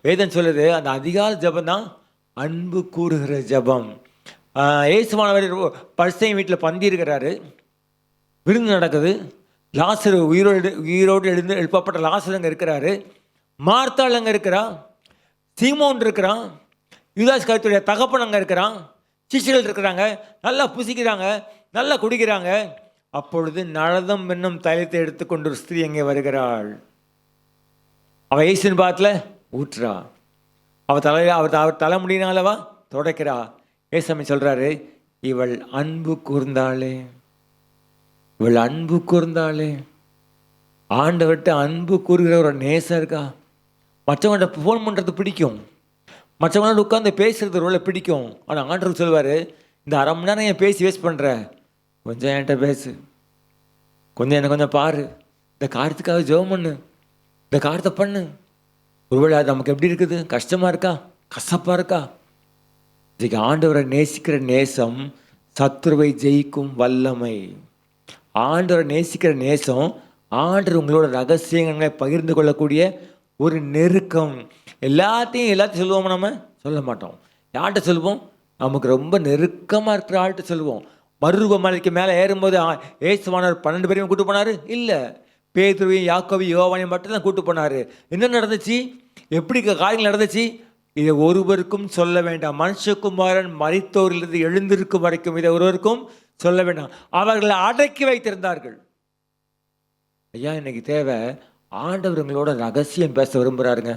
வேதம் சொல்லுது, அந்த அதிகாலை ஜெபம் தான் அன்பு கூறுகிற ஜெபம். இயேசுவானவர் பரிசேயன் வீட்டில் பந்தி இருக்கிறாரு. விருந்து நடக்குது. லாசரு உயிரோடு எழுப்பப்பட்ட லாசர் அங்கே இருக்கிறாரு. மார்த்தாள் அங்கே இருக்கிறா. சீமோன் இருக்கிறான். யூதாஸ் கரியோத்துடைய தகப்பன் அங்கே இருக்கிறான். சிஷ்யர்கள் இருக்கிறாங்க. நல்லா புசிக்கிறாங்க, நல்லா குடிக்கிறாங்க. அப்பொழுது நரதம் என்னும் தைலத்தை எடுத்துக்கொண்டு ஒரு ஸ்திரீ அங்கே வருகிறாள். அவள் இயேசுவின் பாதத்தில் ஊற்றுறா. அவர் தலைமுடியினாலவா துடைக்கிறா. ஏசாமி சொல்கிறாரு, இவள் அன்பு கூர்ந்தாளே, இவள் அன்பு கூர்ந்தாளே. ஆண்டவர்கிட்ட அன்பு கூறுகிற ஒரு நேசம் இருக்கா. மற்றவங்கள்ட்ட ஃபோன் பண்ணுறது பிடிக்கும், மற்றவங்களோட உட்காந்து பேசுகிறது ரொம்ப பிடிக்கும். ஆனால் ஆண்டவர் சொல்லுவார், இந்த அரை மணி நேரம் என் பேசி வேஸ்ட் பண்ணுற, கொஞ்சம் என்கிட்ட பேசு, கொஞ்சம் என்னை கொஞ்சம் பாரு, இந்த காரியத்துக்காக ஜெபம் பண்ணு, இந்த காரியத்தை பண்ணு. ஒருவேளை அது நமக்கு எப்படி இருக்குது? கஷ்டமாக இருக்கா, கசப்பாக இருக்கா? இதுக்கு ஆண்டவரை நேசிக்கிற நேசம் சத்துருவை ஜெயிக்கும் வல்லமை. ஆண்டவரை நேசிக்கிற நேசம் ஆண்டவர் உங்களோட ரகசியங்களை பகிர்ந்து கொள்ளக்கூடிய ஒரு நெருக்கம். எல்லாத்தையும் சொல்லுவோம், நம்ம சொல்ல மாட்டோம். யார்கிட்ட சொல்லுவோம்? நமக்கு ரொம்ப நெருக்கமாக இருக்கிற ஆள்கிட்ட சொல்லுவோம். மருவ மலைக்கு மேலே ஏறும்போது ஏசுவானவர் 12 பேரையும் கூட்டு போனார்? இல்லை, பேதுருவையும் யாக்கோவையும் யோவானையும் மட்டும்தான் கூட்டு போனார். என்ன நடந்துச்சு? எப்படி காரியங்கள் நடந்துச்சு? இதை ஒருவருக்கும் சொல்ல வேண்டாம். மனுஷகுமாரன் மரித்தோரிலிருந்து எழுந்திருக்கும் வரைக்கும் இதை ஒருவருக்கும் சொல்ல வேண்டாம். அவர்களை அடக்கி வைத்திருந்தார்கள். ஐயா, இன்னைக்கு தேவை ஆண்டவர்களோட ரகசியம் பேச விரும்புகிறாருங்க.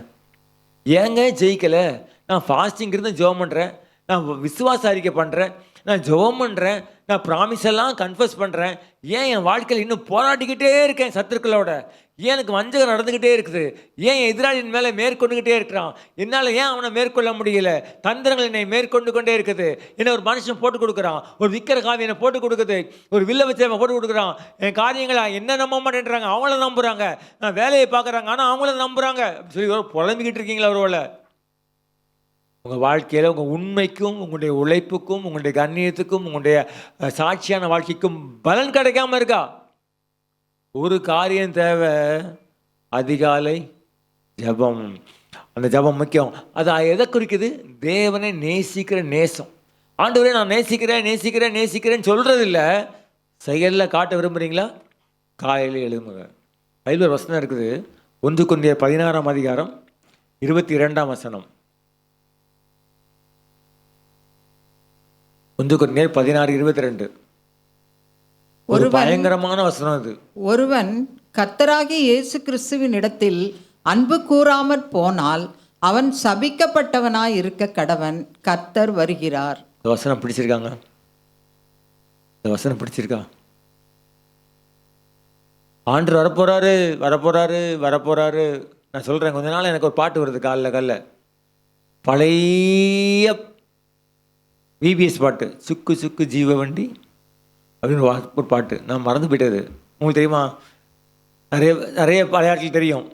ஏங்க ஜெயிக்கலை? நான் ஃபாஸ்டிங் இருந்து ஜெபம் பண்ணுறேன், நான் விசுவாச அறிக்கை பண்ணுறேன், நான் ஜெபம் பண்ணுறேன், நான் ப்ராமிஸ் எல்லாம் கன்ஃபஸ் பண்ணுறேன். ஏன் என் வாழ்க்கையில் இன்னும் போராடிக்கிட்டே இருக்கேன் சத்துருக்களோட? ஏன் எனக்கு வஞ்சகம் நடந்துக்கிட்டே இருக்குது? ஏன் எதிராளியின் மேலே மேற்கொண்டுக்கிட்டே இருக்கிறான்? என்னால் ஏன் அவனை மேற்கொள்ள முடியல? தந்திரங்கள் என்னை மேற்கொண்டு கொண்டே இருக்குது. என்னை ஒரு மனுஷன் போட்டு கொடுக்குறான், ஒரு விக்கிர காவி என்னை போட்டு கொடுக்குது, ஒரு வில்ல வச்சு அவன் போட்டு கொடுக்குறான். என் காரியங்களை என்ன நம்ப மாட்டேன்றாங்க, அவங்கள நம்புகிறாங்க. நான் வேலையை பார்க்குறாங்க, ஆனால் அவங்கள நம்புகிறாங்க அப்படி சொல்லி புலம்பிக்கிட்டு இருக்கீங்களா? ஒருவேளை உங்கள் வாழ்க்கையில் உங்கள் உண்மைக்கும் உங்களுடைய உழைப்புக்கும் உங்களுடைய கண்ணியத்துக்கும் உங்களுடைய சாட்சியான வாழ்க்கைக்கும் பலன் கிடைக்காம இருக்கா? ஒரு காரியம் தேவை, அதிகாலை ஜபம். அந்த ஜபம் முக்கியம். அது எதை குறிக்குது? தேவனை நேசிக்கிற நேசம். ஆண்டவரே நான் நேசிக்கிறேன் நேசிக்கிறேன் நேசிக்கிறேன்னு சொல்கிறது இல்லை, செயலில் காட்ட விரும்புகிறீங்களா? காலையில் எழுதுங்க. பைபிள் வசனம் இருக்குது, 1 கொரிந்தியர் 16ஆம் அதிகாரம் 22ஆம் வசனம். 1 கொரிந்தியர் 16:22. ஒரு பயங்கரமான வசனம் அது. ஒருவன் கர்த்தராகிய இயேசு கிறிஸ்துவின் இடத்தில் அன்பு கூறாமற் போனால் அவன் சபிக்கப்பட்டவனாய் இருக்க கடவன். கர்த்தர் வருகிறார். இந்த வசனம் பிடிச்சிருக்காங்க? இந்த வசனம் பிடிச்சிருக்கா? ஆண்டவர் வரப்போறாரு வரப்போறாரு வரப்போறாரு. நான் சொல்றேன், கொஞ்ச நாள் எனக்கு ஒரு பாட்டு வருது காலில் பழைய விபிஎஸ் பாட்டு, சுக்கு சுக்கு ஜீவ வண்டி அப்படின்னு ஒரு பாட்டு. நான் மறந்து போயிட்டது. உங்களுக்கு தெரியுமா? நிறைய விளையாட்டுகள் தெரியும்.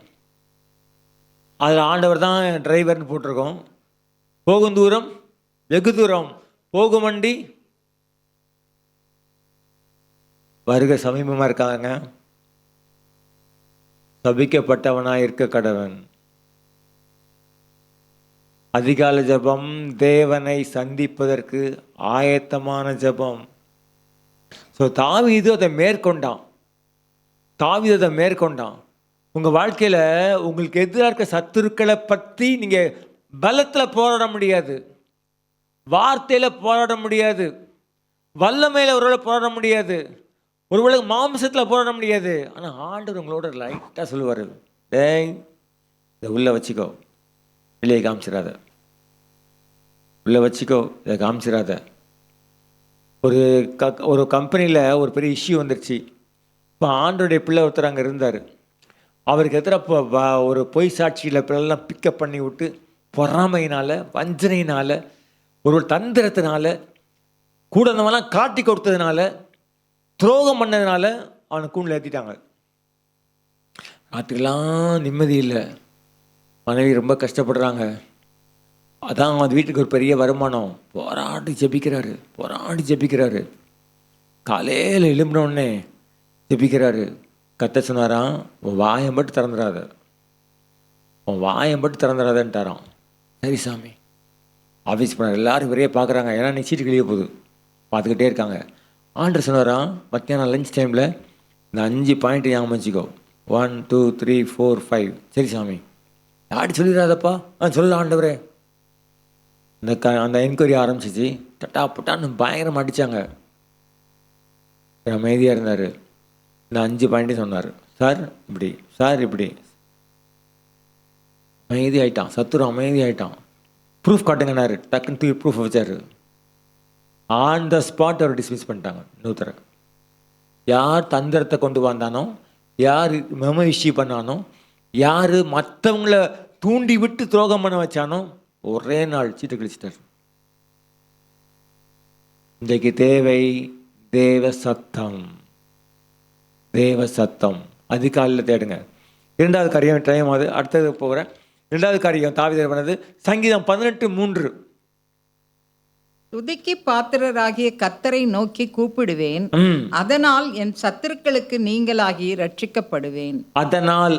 அதில் ஆண்டவர் தான் டிரைவர்னு போட்டிருக்கோம். போகும் தூரம் வெகு தூரம், போகும் வண்டி வருக சமீபமாக இருக்காங்க. சபிக்கப்பட்டவனாக இருக்க கடவன். அதிகாலை ஜபம் தேவனை சந்திப்பதற்கு ஆயத்தமான ஜபம். ஸோ தாவீது அதை மேற்கொண்டான். உங்கள் வாழ்க்கையில் உங்களுக்கு எதிராக இருக்க சத்துருக்களை பற்றி நீங்கள் பலத்தில் போராட முடியாது, வார்த்தையில் போராட முடியாது, வல்லமையில் ஒருவேளை போராட முடியாது, ஒருவேளை மாம்சத்தில் போராட முடியாது. ஆனால் ஆண்டவர் உங்களோட லைட்டாக சொல்லுவார், டேய் இதை உள்ளே வச்சுக்கோ, வெளியே காமிச்சிடாத, உள்ளே வச்சுக்கோ, இதை காமிச்சிடாத. ஒரு கம்பெனியில் ஒரு பெரிய இஷ்யூ வந்துருச்சு. இப்போ ஆண்டோடைய பிள்ளை ஒருத்தர் அங்கே இருந்தார். அவருக்கு எதிராக ஒரு பொய் சாட்சியில் பிள்ளைலாம் பிக்கப் பண்ணி விட்டு பொறாமையினால், வஞ்சனையினால், ஒரு தந்திரத்தினால, கூட இருந்தவங்களாம் காட்டி கொடுத்ததுனால, துரோகம் பண்ணதுனால அவனை கூண்டில் ஏற்றிட்டாங்க. ராத்திரிலாம் நிம்மதி இல்லை, மனைவி ரொம்ப கஷ்டப்படுறாங்க. அதான் அந்த வீட்டுக்கு ஒரு பெரிய வருமானம். போராடி ஜெபிக்கிறாரு. காலையில் எழும்பினோடனே ஜெபிக்கிறாரு. கத்த சொன்னாராம், உன் வாயை மட்டும் திறந்துடாதன்ட்டாரான். சரி சாமி. ஆஃபீஸ் போனார். எல்லோரும் பெரிய பார்க்குறாங்க, ஏன்னா நீ சீட்டு கிளிய போகுது பார்த்துக்கிட்டே இருக்காங்க. ஆண்டர் சொன்னாராம் மத்தியானம் லஞ்ச் டைமில் இந்த 5 பாயிண்ட் ஞாபகம் வச்சுக்கோ. 1 2 3 4 5. சரி சாமி, யாடி சொல்லிடாதப்பா. சொல்ல ஆண்டவரே. அந்த என்கொயரி ஆரம்பிச்சிச்சு. டட்டா புட்டான்னு பயங்கரம் அடித்தாங்க. அமைதியாக இருந்தார். இந்த 5 பாயிண்ட்டையும் சொன்னார். சார் இப்படி, சார் இப்படி. அமைதி ஆகிட்டான். சத்துரு அமைதி ஆகிட்டான். ப்ரூஃப் காட்டுங்கன்னாரு. டக்குன்னு தூக்கி ப்ரூஃப் வச்சார். ஆன் த ஸ்பாட் அவர் டிஸ்மிஸ் பண்ணிட்டாங்க. இன்னொருத்தரை யார் தந்திரத்தை கொண்டு வந்தானோ, யார் மெமோ இஷ்யூ பண்ணானோ, யார் மற்றவங்கள தூண்டி விட்டு துரோகம் பண்ண வச்சானோ ஒரே நாள் சீட்டை கழிச்சிட்டார். இன்றைக்கு தேவை தேவ சத்தம். தேவ சத்தம் அதிகாலையில் தேடுங்க. 2வது காரியம் டைம் ஆகுது, அடுத்தது போகிறேன். 2வது காரியம் தாவீது பண்ணது சங்கீதம் 18:3. துதிக்கு பாத்திரராகிய கர்த்தரை நோக்கி கூப்பிடுவேன், அதனால் என் சத்துருக்களுக்கு நீங்களாகி ரட்சிக்கப்படுவேன். அதனால்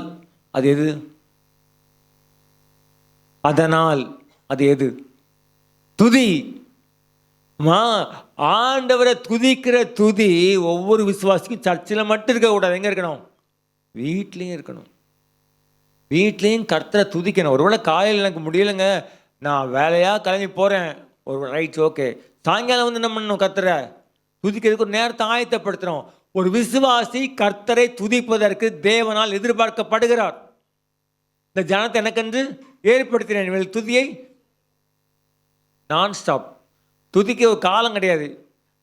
அது எது? அதனால் அது எது? துதி. ஆண்டவரை துதிக்கிற துதி ஒவ்வொரு விசுவாசிக்கும் சர்ச்சில் மட்டும் இருக்கக்கூடாது. எங்கே இருக்கணும்? வீட்லேயும் இருக்கணும். வீட்லேயும் கர்த்தரை துதிக்கணும். ஒருவேளை காலையில் எனக்கு முடியலைங்க, நான் வேலையாக கிளம்பி போகிறேன், ஒரு ரைட் ஓகே, சாயங்காலம் வந்து என்ன பண்ணணும்? கர்த்தரை துதிக்கிறதுக்கு ஒரு நேரத்தை ஆயத்தப்படுத்துகிறோம். ஒரு விசுவாசி கர்த்தரை துதிப்பதற்கு தேவனால் எதிர்பார்க்கப்படுகிறார். இந்த ஜனத்தை எனக்கென்று ஏற்படுத்தினேன் துதியை நான் ஸ்டாப். துதிக்க ஒரு காலம் கிடையாது.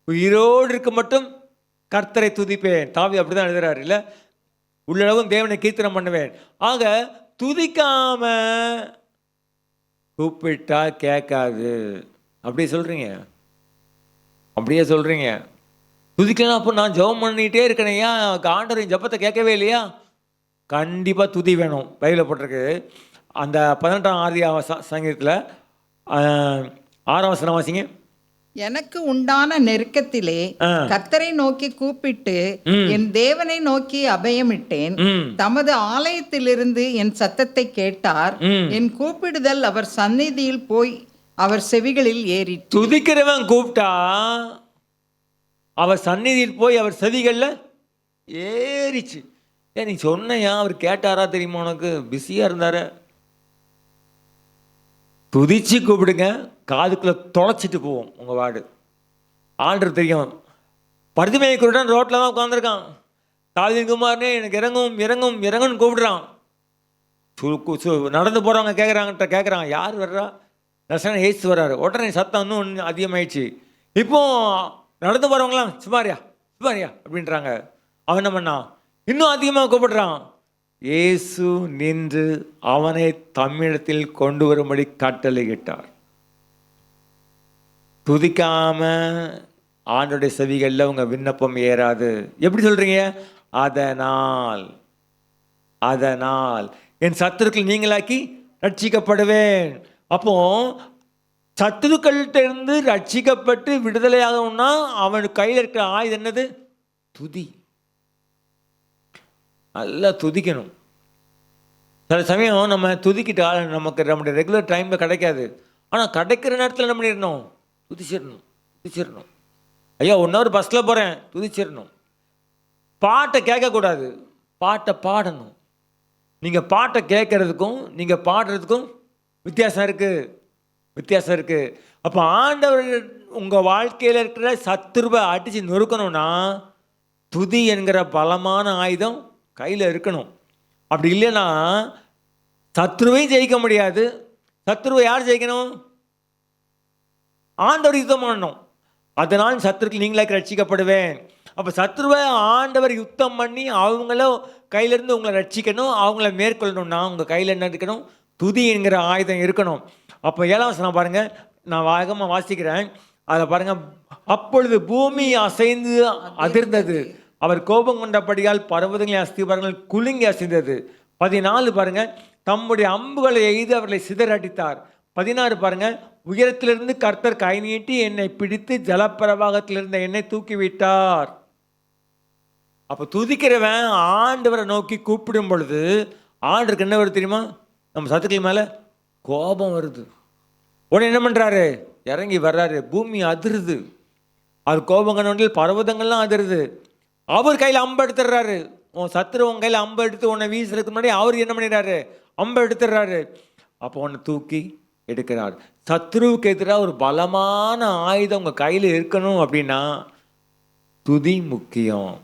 உயிரோடு இருக்க மட்டும் கர்த்தரை துதிப்பேன். தாவி அப்படிதான் எழுதுறாரு இல்லை? உள்ளளவும் தேவனை கீர்த்தனம் பண்ணுவேன். ஆக துதிக்காம கூப்பிட்டா கேட்காது. அப்படியே சொல்றீங்க, அப்படியே சொல்றீங்க. துதிக்கலாம். அப்போ நான் ஜெபம் பண்ணிகிட்டே இருக்கணையா, ஆண்டவரின் ஜெபத்தை கேட்கவே இல்லையா? கண்டிப்பாக துதி வேணும். பைபிளில் போட்டிருக்கு. அந்த 18ஆம் சங்கீதத்தில் 6ஆம் வசனம் வாசிங்க. எனக்கு உண்டான நெருக்கத்திலே கர்த்தரை நோக்கி கூப்பிட்டு என் தேவனை நோக்கி அபயமிட்டேன். தமது ஆலயத்திலிருந்து என் சத்தத்தை கேட்டார். என் கூப்பிடுதல் அவர் சந்நிதியில் போய் அவர் செவிகளில் ஏறி. துதிக்கிறவன் கூப்பிட்டா அவர் சந்நிதியில் போய் அவர் செவிகளில் ஏறிச்சு. நீ சொன்னையா? அவர் கேட்டாரா தெரியுமா? உனக்கு பிஸியாக இருந்தார. துதிச்சு கூப்பிடுங்க, காதுக்குள்ளே தொலைச்சிட்டு போவோம் உங்கள் வார்டு. ஆண்டர் தெரியும். பருத்திமேய்க்குருடன் ரோட்டில் தான் உட்காந்துருக்கான். தாவீது குமாரனே எனக்கு இறங்கும் இறங்கும் இறங்குன்னு கூப்பிடுறான். நடந்து போகிறவங்க கேட்குறாங்க யார் வர்றா? ரசன ஏசு வர்றாரு. உடனே சத்தம் இன்னும் அதிகமாயிடுச்சு. இப்போ நடந்து போகிறவங்களாம் சுமாரியா சுமாரியா அப்படின்றாங்க. அவன் என்ன பண்ணான்? இன்னும் அதிகமாக கூப்பிடுறான். இயேசு நின்று அவனை தம்மிடத்தில் கொண்டு வரும்படி கட்டளையிட்டார். துதிக்காம ஆண்டோடைய செவிகளில் உங்க விண்ணப்பம் ஏறாது. எப்படி சொல்றீங்க? அதனால் அதனால் என் சத்துருக்கள் நீங்களாக்கி ரட்சிக்கப்படுவேன். அப்போ சத்துருக்கள்கிட்ட இருந்து ரட்சிக்கப்பட்டு விடுதலையாகணும்னா அவன் கையில் இருக்கிற ஆயுதம் என்னது? துதி. நல்லா துதிக்கணும். சில சமயம் நம்ம துதிக்கிட்டு நமக்கு நம்முடைய ரெகுலர் டைமில் கிடைக்காது. ஆனால் கிடைக்கிற நேரத்தில் என்ன பண்ணிடணும்? துதிச்சிடணும். ஐயா 1 hour பஸ்ஸில் போகிறேன், துதிச்சிடணும். பாட்டை கேட்கக்கூடாது, பாட்டை பாடணும். நீங்கள் பாட்டை கேட்கறதுக்கும் நீங்கள் பாடுறதுக்கும் வித்தியாசம் இருக்குது. அப்போ ஆண்டவர் உங்கள் வாழ்க்கையில் இருக்கிற சத்துருவை அடித்து நொறுக்கணும்னா துதி என்கிற பலமான ஆயுதம் கையில் இருக்கணும். அப்படி இல்லைன்னா சத்ருவையும் ஜெயிக்க முடியாது. சத்ருவை யார் ஜெயிக்கணும்? ஆண்டவர் யுத்தம் பண்ணணும். அதனால் சத்துருக்கள் நீங்களாக்கி ரட்சிக்கப்படுவேன். அப்போ சத்ருவை ஆண்டவர் யுத்தம் பண்ணி அவங்கள கையிலேருந்து உங்களை ரட்சிக்கணும், அவங்கள மேற்கொள்ளணும்னா உங்கள் கையில் என்ன இருக்கணும்? துதி என்கிற ஆயுதம் இருக்கணும். அப்போ 7ஆம் வசனம் பாருங்கள், நான் வேகமாக வாசிக்கிறேன். அதை பாருங்கள். அப்பொழுது பூமி அசைந்து அதிர்ந்தது, அவர் கோபம் கொண்டபடியால் பர்வதங்களின் அஸ்திபாரங்கள் குலுங்கி அசைந்தது. 14 பாருங்க, தம்முடைய அம்புகளை எய்து அவர்களை சிதறடித்தார். 16 பாருங்க, உயரத்திலிருந்து கர்த்தர் கை நீட்டி என்னை பிடித்து ஜலப்பிரவாகத்திலிருந்த என்னை தூக்கி விட்டார். அப்போ துதிக்கிறவன் ஆண்டவரை நோக்கி கூப்பிடும் பொழுது ஆண்டருக்கு என்ன வருது தெரியுமா? நம்ம சத்துக்கள் மேலே கோபம் வருது. உடனே என்ன பண்ணுறாரு? இறங்கி வர்றாரு. பூமி அதிருது. அவர் கோபம் கண்டோண்டில் பர்வதங்கள்லாம் அதிருது. அவர் கையில் அம்பு எடுத்துடுறாரு. உன் சத்துரு உன் கையில் அம்பு எடுத்து உன்னை வீசுறதுக்கு முன்னாடி அவர் என்ன பண்ணிடுறாரு? அம்பு எடுத்துடுறாரு. அப்போ உன்னை தூக்கி எடுக்கிறார். சத்ருவுக்கு எதிராக ஒரு பலமான ஆயுதம் உங்கள் கையில் இருக்கணும் அப்படின்னா துதி முக்கியம்.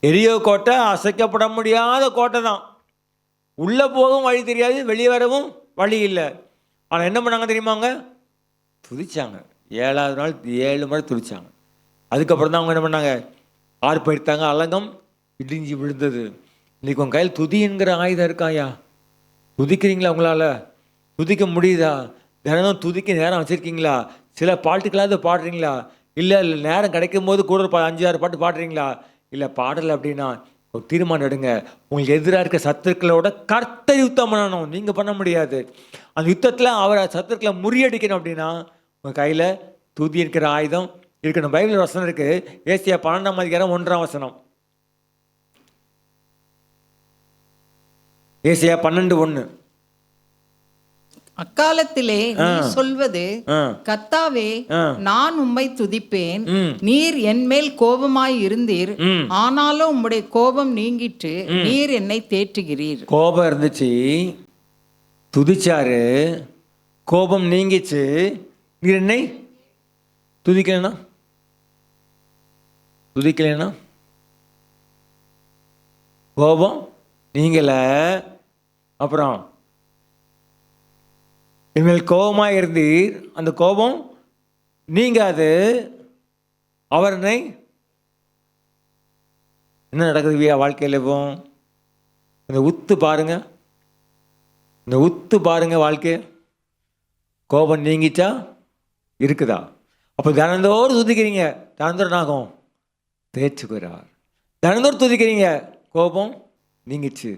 எரியோ கோட்டை அசைக்கப்பட முடியாத கோட்டை தான். உள்ளே போகவும் வழி தெரியாது, வெளியே வரவும் வழி இல்லை. ஆனால் என்ன பண்ணாங்க தெரியுமாங்க? துதிச்சாங்க. 7வது நாள் 7 முறை துதிச்சாங்க. அதுக்கப்புறம் தான் அவங்க என்ன பண்ணாங்க? ஆர்ப்பரித்தாங்க. அலங்கம் இடிஞ்சு விழுந்தது. இன்றைக்கி உங்கள் கையில் துதி என்கிற ஆயுதம் இருக்காயா? துதிக்கிறீங்களா? உங்களால் துதிக்க முடியுதா? தினம் துதிக்க நேரம் வச்சுருக்கீங்களா? சில பாட்டுக்களாவது பாடுறீங்களா? இல்லை நேரம் கிடைக்கும் போது கூட 5-6 பாட்டு பாடுறீங்களா? இல்லை பாடலை அப்படின்னா ஒரு தீர்மானம் எடுங்க. உங்களுக்கு எதிராக இருக்க சத்துருக்களோட கர்த்தர் யுத்தம் பண்ணணும். நீங்கள் பண்ண முடியாது. அந்த யுத்தத்தில் அவரை சத்துருக்களை முறியடிக்கணும் அப்படின்னா உங்கள் கையில் துதி இருக்கிற ஆயுதம் இருக்கணும். பைபிள் வசனம் இருக்குது. ஏசியா 12ஆம் அதிகாரம் 1ஆம் வசனம். ஏசியா 12:1. அக்காலத்திலே நீ சொல்வது, கர்த்தாவே, நான் உம்மை துதிப்பேன், நீர் என்மேல் கோபமாய் இருந்தீர், ஆனாலும் உம்முடைய கோபம் நீங்கிட்டு நீர் என்னை தேற்றுகிறீர். கோபம் இருந்துச்சு, துதிச்சாரு, கோபம் நீங்கிச்சு, நீர் என்னை துதிக்கலைன்னா கோபம் நீங்கலை. அப்புறம் இனிமேல் கோபமாக இருந்தீர், அந்த கோபம் நீங்காது. அவரனை என்ன நடக்குது வாழ்க்கையில்? இப்போ இந்த உத்து பாருங்க, இந்த உத்து பாருங்க வாழ்க்கை. கோபம் நீங்கிச்சா இருக்குதா? அப்போ தினந்தோறும் துதிக்கிறீங்க, தினந்தோறும் ஆகும் தேய்ச்சுக்கிறார். தினந்தோறும் துதிக்கிறீங்க, கோபம் நீங்கிச்சு.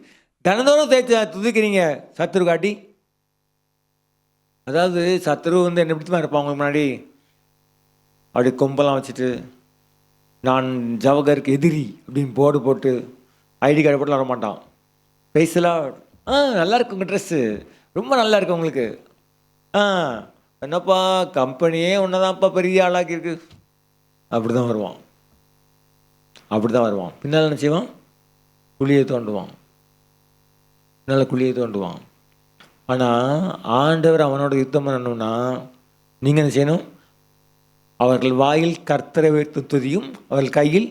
தினந்தோறும் துதிக்கிறீங்க, சத்துரு காட்டி. அதாவது சத்துரு வந்து என்ன பிடிச்சமா இருப்பாங்க முன்னாடி அப்படி கொம்பெல்லாம் வச்சுட்டு, நான் ஜவகருக்கு எதிரி அப்படின்னு போர்டு போட்டு ஐடி கார்டு போட்டு வர மாட்டான். பேசலாம், நல்லா இருக்கு உங்கள் ட்ரெஸ்ஸு, ரொம்ப நல்லா இருக்கு உங்களுக்கு, என்னப்பா கம்பெனியே ஒன்றுதான்ப்பா பெரிய ஆளாக்கியிருக்கு, அப்படி தான் வருவான். பின்னால் என்ன செய்வான்? குழியை தோண்டுவான். ஆனால் ஆண்டவர் அவனோட யுத்தம் பண்ணணும்னா நீங்கள் என்ன செய்யணும்? அவர்கள் வாயில் கர்த்தரை வைத்து துதியும், அவர்கள் கையில்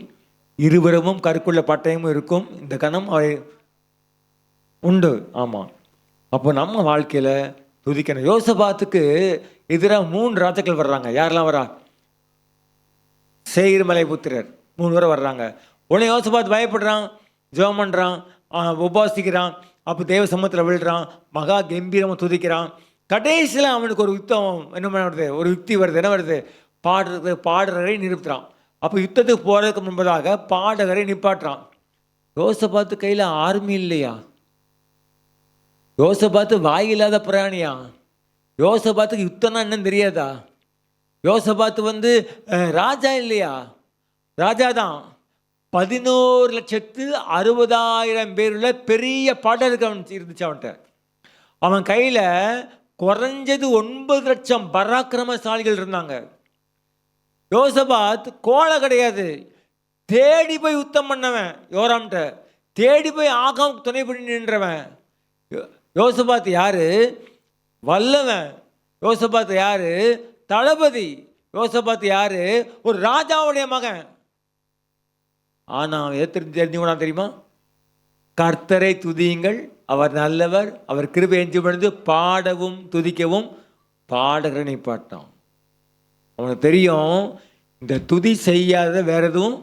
இருபுறமும் கருக்குள்ள பட்டயமும் இருக்கும், இந்த கணம் அவை உண்டு. ஆமாம், அப்போ நம்ம வாழ்க்கையில் துதிக்கணும். யோசபாத்துக்கு எதிராக 3 ராஜாக்கள் வர்றாங்க. யாரெல்லாம் வரா? சேயீர் மலை புத்திரர் 3 பேர் வர்றாங்க. உடனே யோசபாத் பயப்படுறான், ஜெபம் பண்ணுறான், உபாசிக்கிறான். அப்போ தேவ சமூகத்தில் விழுறான், மகா கம்பீரமாக துதிக்கிறான். கடைசியில் அவனுக்கு ஒரு யுத்தம் என்ன வருது? ஒரு யுக்தி வருது. என்ன வருது? பாடகரை நிறுத்துறான். அப்போ யுத்தத்துக்கு போகிறதுக்கு முன்பதாக பாடகரை நிப்பாட்டுறான். யோசபாத்து கையில் ஆர்மி இல்லையா? யோசபாத்து வாயில்லாத பிராணியா? யோசபாத்துக்கு யுத்தம்னா என்னன்னு தெரியாதா? யோசபாத்து ராஜா இல்லையா? ராஜா தான். 11,60,000 பேருள்ள பெரிய பாடல்கள் இருந்துச்சு அவன்கிட்ட. அவன் கையில் குறைஞ்சது 9 லட்சம் பராக்கிரமசாலிகள் இருந்தாங்க. யோசபாத் கோலை கிடையாது, தேடி போய் யுத்தம் பண்ணவன். யோராம்கிட்ட தேடி போய் ஆகாம் துணை பண்ணி நின்றவன். யோசபாத் யாரு? வல்லவன். யோசபாத் யாரு? தளபதி. யோசபாத் யாரு? ஒரு ராஜாவுடைய மகன். ஆனால் எது தெரிஞ்சுக்கூடா தெரியுமா? கர்த்தரை துதியுங்கள், அவர் நல்லவர், அவர் கிருபை எஞ்சி விழுந்து பாடவும் துதிக்கவும் பாடகரை நிப்பாட்டான். அவனுக்கு தெரியும் இந்த துதி செய்யாத வேற எதுவும்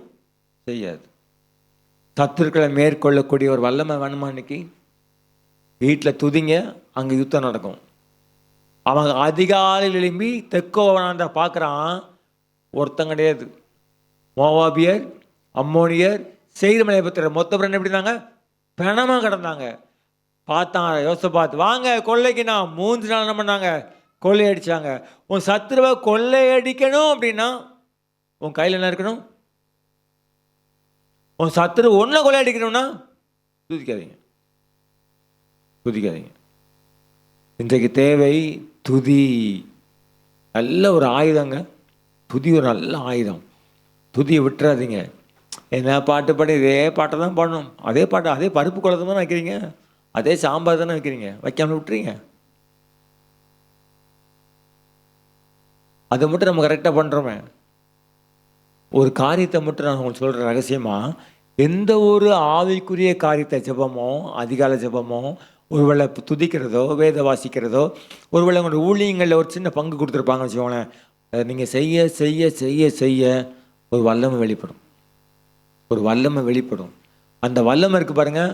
செய்யாது. சத்துருக்களை மேற்கொள்ளக்கூடிய ஒரு வல்லமை வேணுமா? இன்னைக்கு வீட்டில் துதிங்க, அங்கே யுத்தம் நடக்கும். அவங்க அதிகாலையில் எழும்பி தெற்கோவனாண்ட பார்க்குறான், ஒருத்தம் கிடையாது. மோவாபியர், அம்மோனியர், சேயீர் மலை புத்திரர் மொத்த பேர் எப்படி இருந்தாங்க? பிணமாக கிடந்தாங்க. பார்த்தாங்க யோசபாத், வாங்க கொள்ளைக்கு. நான் 3 நாள் என்ன பண்ணாங்க? கொள்ளையடிச்சாங்க. உன் சத்துருவை கொள்ளையடிக்கணும் அப்படின்னா உன் கையில் என்ன இருக்கணும்? உன் சத்துரு ஒன்றை கொள்ளையடிக்கணும்னா துதிக்காதீங்க. இன்றைக்கு தேவை துதி. நல்ல ஒரு ஆயுதங்க. துதி ஒரு நல்ல ஆயுதம். துதியை விட்டுறாதீங்க. என்ன பாட்டு பாடி இதே பாட்டை தான் பாடணும், அதே பாட்டு அதே பருப்பு குழம்பு தானே வைக்கிறீங்க, அதே சாம்பார் தானே வைக்கிறீங்க, வைக்காமல் விட்டுறீங்க. அதை மட்டும் நம்ம கரெக்டாக பண்ணுறோமே. ஒரு காரியத்தை மட்டும் நான் உங்களுக்கு சொல்கிற ரகசியமாக, எந்த ஒரு ஆவிக்குரிய காரியத்தை ஜெபமோ அதிகாலை ஜெபமோ ஒருவேளை துதிக்கிறதோ வேத வாசிக்கிறதோ ஒருவேளை உங்களுடைய ஊழியங்களில் ஒரு சின்ன பங்கு கொடுத்துருப்பாங்கன்னு வச்சுக்கோங்களேன், அதை நீங்கள் செய்ய செய்ய செய்ய செய்ய ஒரு வல்லமை வெளிப்படும், ஒரு வல்லமை வெளிப்படும். அந்த வல்லமை இருக்குது பாருங்கள்,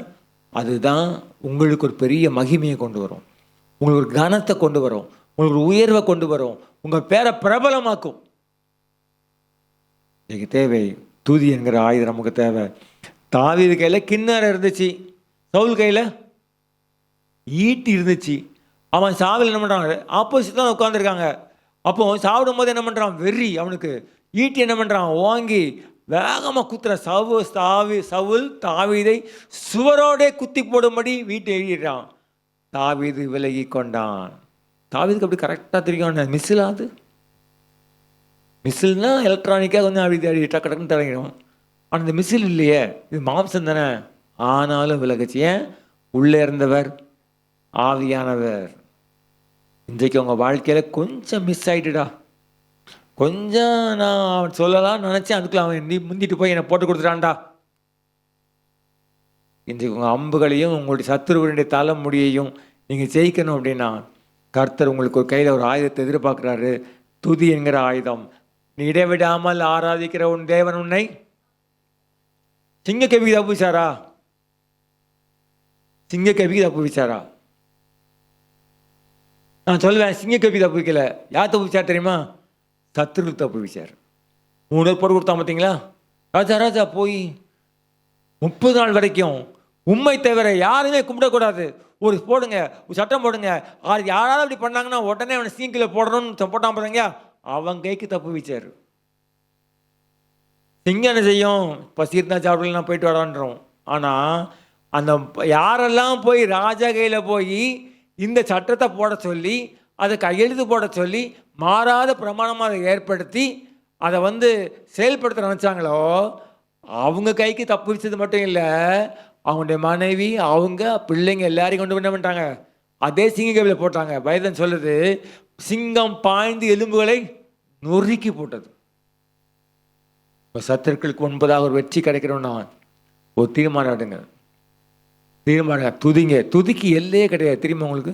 அதுதான் உங்களுக்கு ஒரு பெரிய மகிமையை கொண்டு வரும், உங்களுக்கு ஒரு கனத்தை கொண்டு வரும், உங்களுக்கு ஒரு உயர்வை கொண்டு வரும், உங்கள் பேரை பிரபலமாக்கும். எனக்கு தேவை துதி என்கிற ஆயுதம், நமக்கு தேவை. தாவீது கையில் கிண்ணறம் இருந்துச்சு, சவுல் கையில் ஈட்டி இருந்துச்சு. அவன் சாவில் என்ன பண்ணுறாங்க, ஆப்போசிட் தான் உட்காந்துருக்காங்க. அப்போ சாப்பிடும் போது என்ன பண்ணுறான், வெறி அவனுக்கு. ஈட்டி என்ன பண்ணுறான், வாங்கி வேகமாக குத்துற. சவுல் தாவீதை சுவரோடே குத்தி போடும்படி வீட்டை எழுதிடுறான். தாவீது விலகி கொண்டான். தாவீதுக்கு அப்படி கரெக்டாக தெரியும், மிஸ்ஸிலாது. மிஸ்ஸில்னா எலக்ட்ரானிக்காக கொஞ்சம் அப்படி டக்கு டக்குன்னு தரங்கிடும். ஆனால் இந்த மிஸ்ஸில் இல்லையே, இது மாம்சம் தானே. ஆனாலும் விலகுச்சு. ஏன்? உள்ளே இருந்தவர் ஆவியானவர். இன்றைக்கு உங்கள் வாழ்க்கையில் கொஞ்சம் மிஸ் ஆகிட்டுடா, கொஞ்சம் நான் சொல்லலாம் நினச்சேன், அதுக்குள்ள அவன் முந்திட்டு போய் என்னை போட்டு கொடுத்துட்டான்டா. இன்றைக்கு உங்கள் அம்புகளையும் உங்களுடைய சத்துருவனுடைய தலைமுடியையும் நீங்கள் ஜெயிக்கணும் அப்படின்னா, கர்த்தர் உங்களுக்கு ஒரு கையில் ஒரு ஆயுதத்தை எதிர்பார்க்குறாரு. துதி என்கிற ஆயுதம். நீ இடைவிடாமல் ஆராதிக்கிற உன் தேவன் உன்னை சிங்கக்கவிக்கு தப்புவிச்சாரா? சிங்கக்கவிக்கு தப்புவிச்சாரா? நான் சொல்லுவேன், சிங்கக்கவி தப்புவிக்கல. யார் தப்புவிச்சார் தெரியுமா? சத்துரு தப்புவிச்சார். 3 பேர் போட்டு கொடுத்தா பார்த்தீங்களா? ராஜா போய் 30 நாள் வரைக்கும் உண்மை தவிர யாருமே கும்பிடக்கூடாது, ஒரு போடுங்க, ஒரு சட்டம் போடுங்க. யாராவது அப்படி பண்ணாங்கன்னா உடனே அவனை சிங்கில் போடணும்னு போட்டான் பாருங்க, அவன் கைக்கு தப்பு வச்சார். சிங்கம் என்ன செய்யும்? பசி இருந்தால் சாப்பிடலாம், போயிட்டு வரான்றோம். ஆனால் அந்த யாரெல்லாம் போய் ராஜா கையில் போய் இந்த சட்டத்தை போட சொல்லி அதை கையெழுத்து போட சொல்லி மாறாத பிரமாணமாக அதை ஏற்படுத்தி அதை செயல்படுத்த நினச்சாங்களோ, அவங்க கைக்கு தப்பு வச்சது மட்டும் இல்லை, அவங்களுடைய மனைவி அவங்க பிள்ளைங்க எல்லாரையும் கொண்டு என்ன பண்ணிட்டாங்க, அதே சிங்கக்கவியில் போட்டாங்க. பைபிள் சொல்லுது, சிங்கம் பாய்ந்து எலும்புகளை நொறுக்கி போட்டது. இப்போ சத்துருக்களுக்கு முன்பதாக ஒரு வெற்றி கிடைக்கணும்னா ஒரு தீர்மானம் எடுங்க. தீர்மானம் துதிங்க. துதிக்கு எல்லையே கிடையாது. தெரியுமா உங்களுக்கு?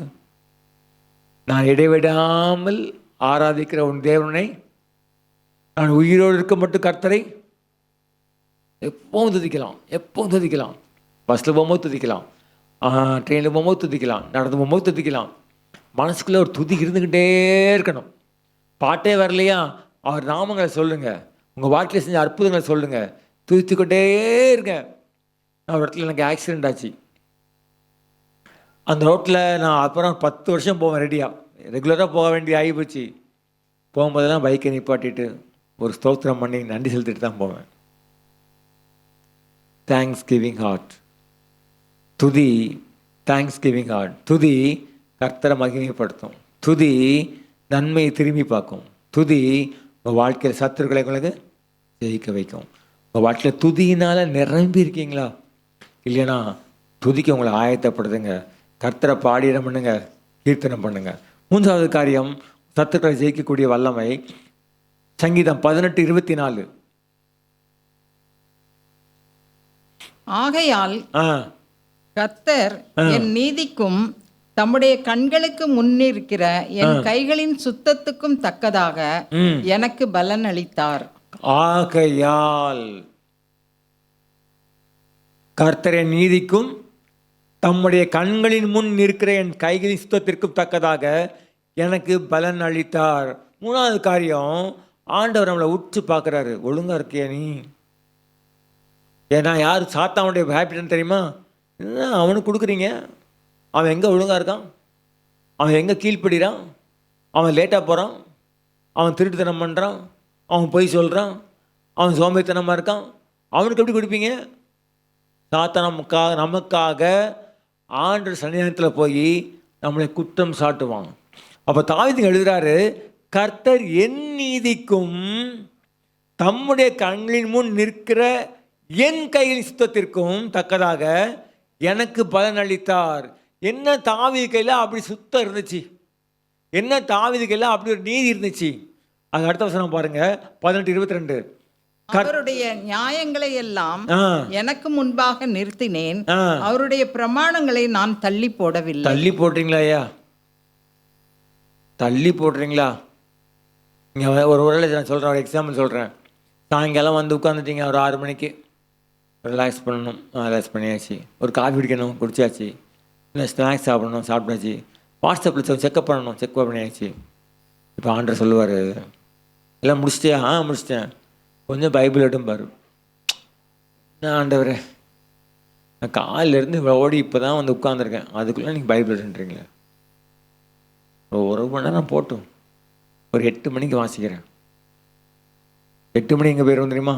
நான் இடைவிடாமல் ஆராதிக்கிற உன் தேவனை, நான் உயிரோடு இருக்க மட்டும் கர்த்தரை எப்பவும் துதிக்கலாம், எப்பவும் துதிக்கலாம். பஸ்ஸில் போகும்போது துதிக்கலாம், ட்ரெயினில் போகும்போது துதிக்கலாம், நடந்து போகும்போது துதிக்கலாம். மனசுக்குள்ளே ஒரு துதி இருந்துக்கிட்டே இருக்கணும். பாட்டே வரலையா, அவர் நாமங்களை சொல்லுங்கள், உங்கள் வாழ்க்கையில் செஞ்ச அற்புதங்களை சொல்லுங்கள், துதித்துக்கிட்டே இருங்க. நான் ஒரு இடத்துல எனக்கு ஆக்சிடெண்ட் ஆச்சு. அந்த ரோட்டில் நான் அப்புறம் 10 வருஷம் போவேன், ரெடியாக ரெகுலராக போக வேண்டிய ஆகிப்போச்சு. போகும்போதெல்லாம் பைக்கை நிப்பாட்டிட்டு ஒரு ஸ்தோத்திரம் பண்ணி நன்றி செலுத்திட்டு தான் போவேன். Thanksgiving heart. துதி தேங்க்ஸ் கிவிங் ஹார்ட். துதி கர்த்தரை மகிமைப்படுத்தும். துதி நன்மையை திரும்பி பார்க்கும். துதி உங்கள் வாழ்க்கையில் சத்துருக்களை உங்களுக்கு ஜெயிக்க வைக்கும். உங்கள் வாழ்க்கையில் துதியினால் நிரம்பி இருக்கீங்களா? இல்லைன்னா துதிக்க உங்களை ஆயத்தப்படுத்துங்க. கர்த்தரை பாடிடம் பண்ணுங்க, கீர்த்தனம் பண்ணுங்க. 3வது காரியம், சத்துருக்களை ஜெயிக்கக்கூடிய வல்லமை. சங்கீதம் 18:24. ஆகையால் கர்த்தர் என் நீதிக்கும் தம்முடைய கண்களுக்கு முன்னிருக்கிற என் கைகளின் சுத்தத்துக்கும் தக்கதாக எனக்கு பலன் அளித்தார். ஆகையால் கர்த்தர் என் நீதிக்கும் தம்முடைய கண்களின் முன் இருக்கிற என் கைகளின் சுத்தத்திற்கும் தக்கதாக எனக்கு பலன் அளித்தார். 3வது காரியம், ஆண்டவர் நம்மளை உற்று பார்க்குறாரு. ஒழுங்காக இருக்கியா நீ? ஏன்னா யார் சாத்தானுடைய ஹேபிட்னு தெரியுமா? என்ன அவனுக்கு கொடுக்குறீங்க? அவன் எங்கே ஒழுங்காக இருக்கான்? அவன் எங்கே கீழ்ப்படுறான்? அவன் லேட்டாக போகிறான், அவன் திருட்டுத்தனம் பண்ணுறான், அவன் பொய் சொல்கிறான், அவன் சோம்பேறித்தனமாக இருக்கான். அவனுக்கு எப்படி கொடுப்பீங்க? சாத்தா நமக்காக ஆண்டவர் சன்னிதானத்தில் போய் நம்மளை குற்றம் சாட்டுவான். அப்போ தாவீது எழுதுறாரு, கர்த்தர் என் நீதிக்கும் தம்முடைய கண்களின் முன் நிற்கிற என் கையின் சுத்தத்திற்கும் தக்கதாக எனக்கு பலன் அளித்தார். என்ன தாவீது கையில் அப்படி சுத்தம் இருந்துச்சு, என்ன தாவீது கையில் அப்படி ஒரு நீதி இருந்துச்சு. அது அடுத்த வசனம் பாருங்க, 18:22. அவருடைய நியாயங்களை எல்லாம் எனக்கு முன்பாக நிறுத்தினேன், அவருடைய பிரமாணங்களை நான் தள்ளி போடவில்லை. தள்ளி போடுறீங்களா ஐயா? தள்ளி போடுறீங்களா? இங்கே ஒரு வேளை நான் சொல்கிறேன், ஒரு எக்ஸாம்பிள் சொல்கிறேன். சாயங்காலம் வந்து உட்காந்துட்டீங்க, ஒரு 6 மணிக்கு ரிலாக்ஸ் பண்ணணும், ரிலாக்ஸ் பண்ணியாச்சு. ஒரு காஃபி குடிக்கணும், குடிச்சாச்சு. இல்லை ஸ்நாக்ஸ் சாப்பிடணும், சாப்பிட்டாச்சு. வாட்ஸ்அப்பில் செக்கப் பண்ணணும், செக்அப் பண்ணியாச்சு. இப்போ ஆண்டர் சொல்லுவார், எல்லாம் முடிச்சிட்டியா? முடிச்சிட்டேன். கொஞ்சம் பைபிள் எடுக்கும் பாரு. நான் ஆண்டவரே, நான் காலிலேருந்து ஓடி இப்போ தான் வந்து உட்காந்துருக்கேன், அதுக்குள்ளே நீங்கள் பைபிள் எடுன்றீங்களே. ஒரு மணி நேரம் போட்டும், ஒரு 8 மணிக்கு வாசிக்கிறேன். 8 மணி எங்கே போயிடுவோம் தெரியுமா?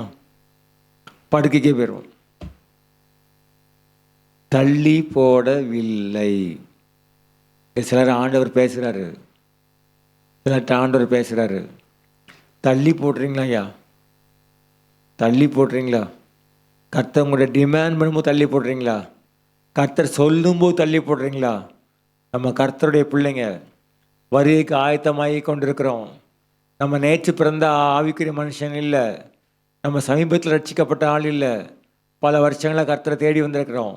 படுக்கைக்கே போயிடுவோம். தள்ளி போடவில்லை. சிலர் ஆண்டவர் பேசுகிறாரு, சிலர்கிட்ட ஆண்டவர் பேசுகிறாரு. தள்ளி போடுறீங்களா ஐயா? தள்ளி போடுறீங்களா? கர்த்தர் உங்களோட டிமாண்ட் பண்ணும்போது தள்ளி போடுறீங்களா? கர்த்தர் சொல்லும்போது தள்ளி போடுறீங்களா? நம்ம கர்த்தருடைய பிள்ளைங்க, வருகைக்கு ஆயத்தமாகி கொண்டிருக்கிறோம். நம்ம நேற்று பிறந்த ஆவிக்குரிய மனுஷன் இல்லை, நம்ம சமீபத்தில் ரட்சிக்கப்பட்ட ஆள் இல்லை. பல வருஷங்களாக கர்த்தரை தேடி வந்திருக்கிறோம்.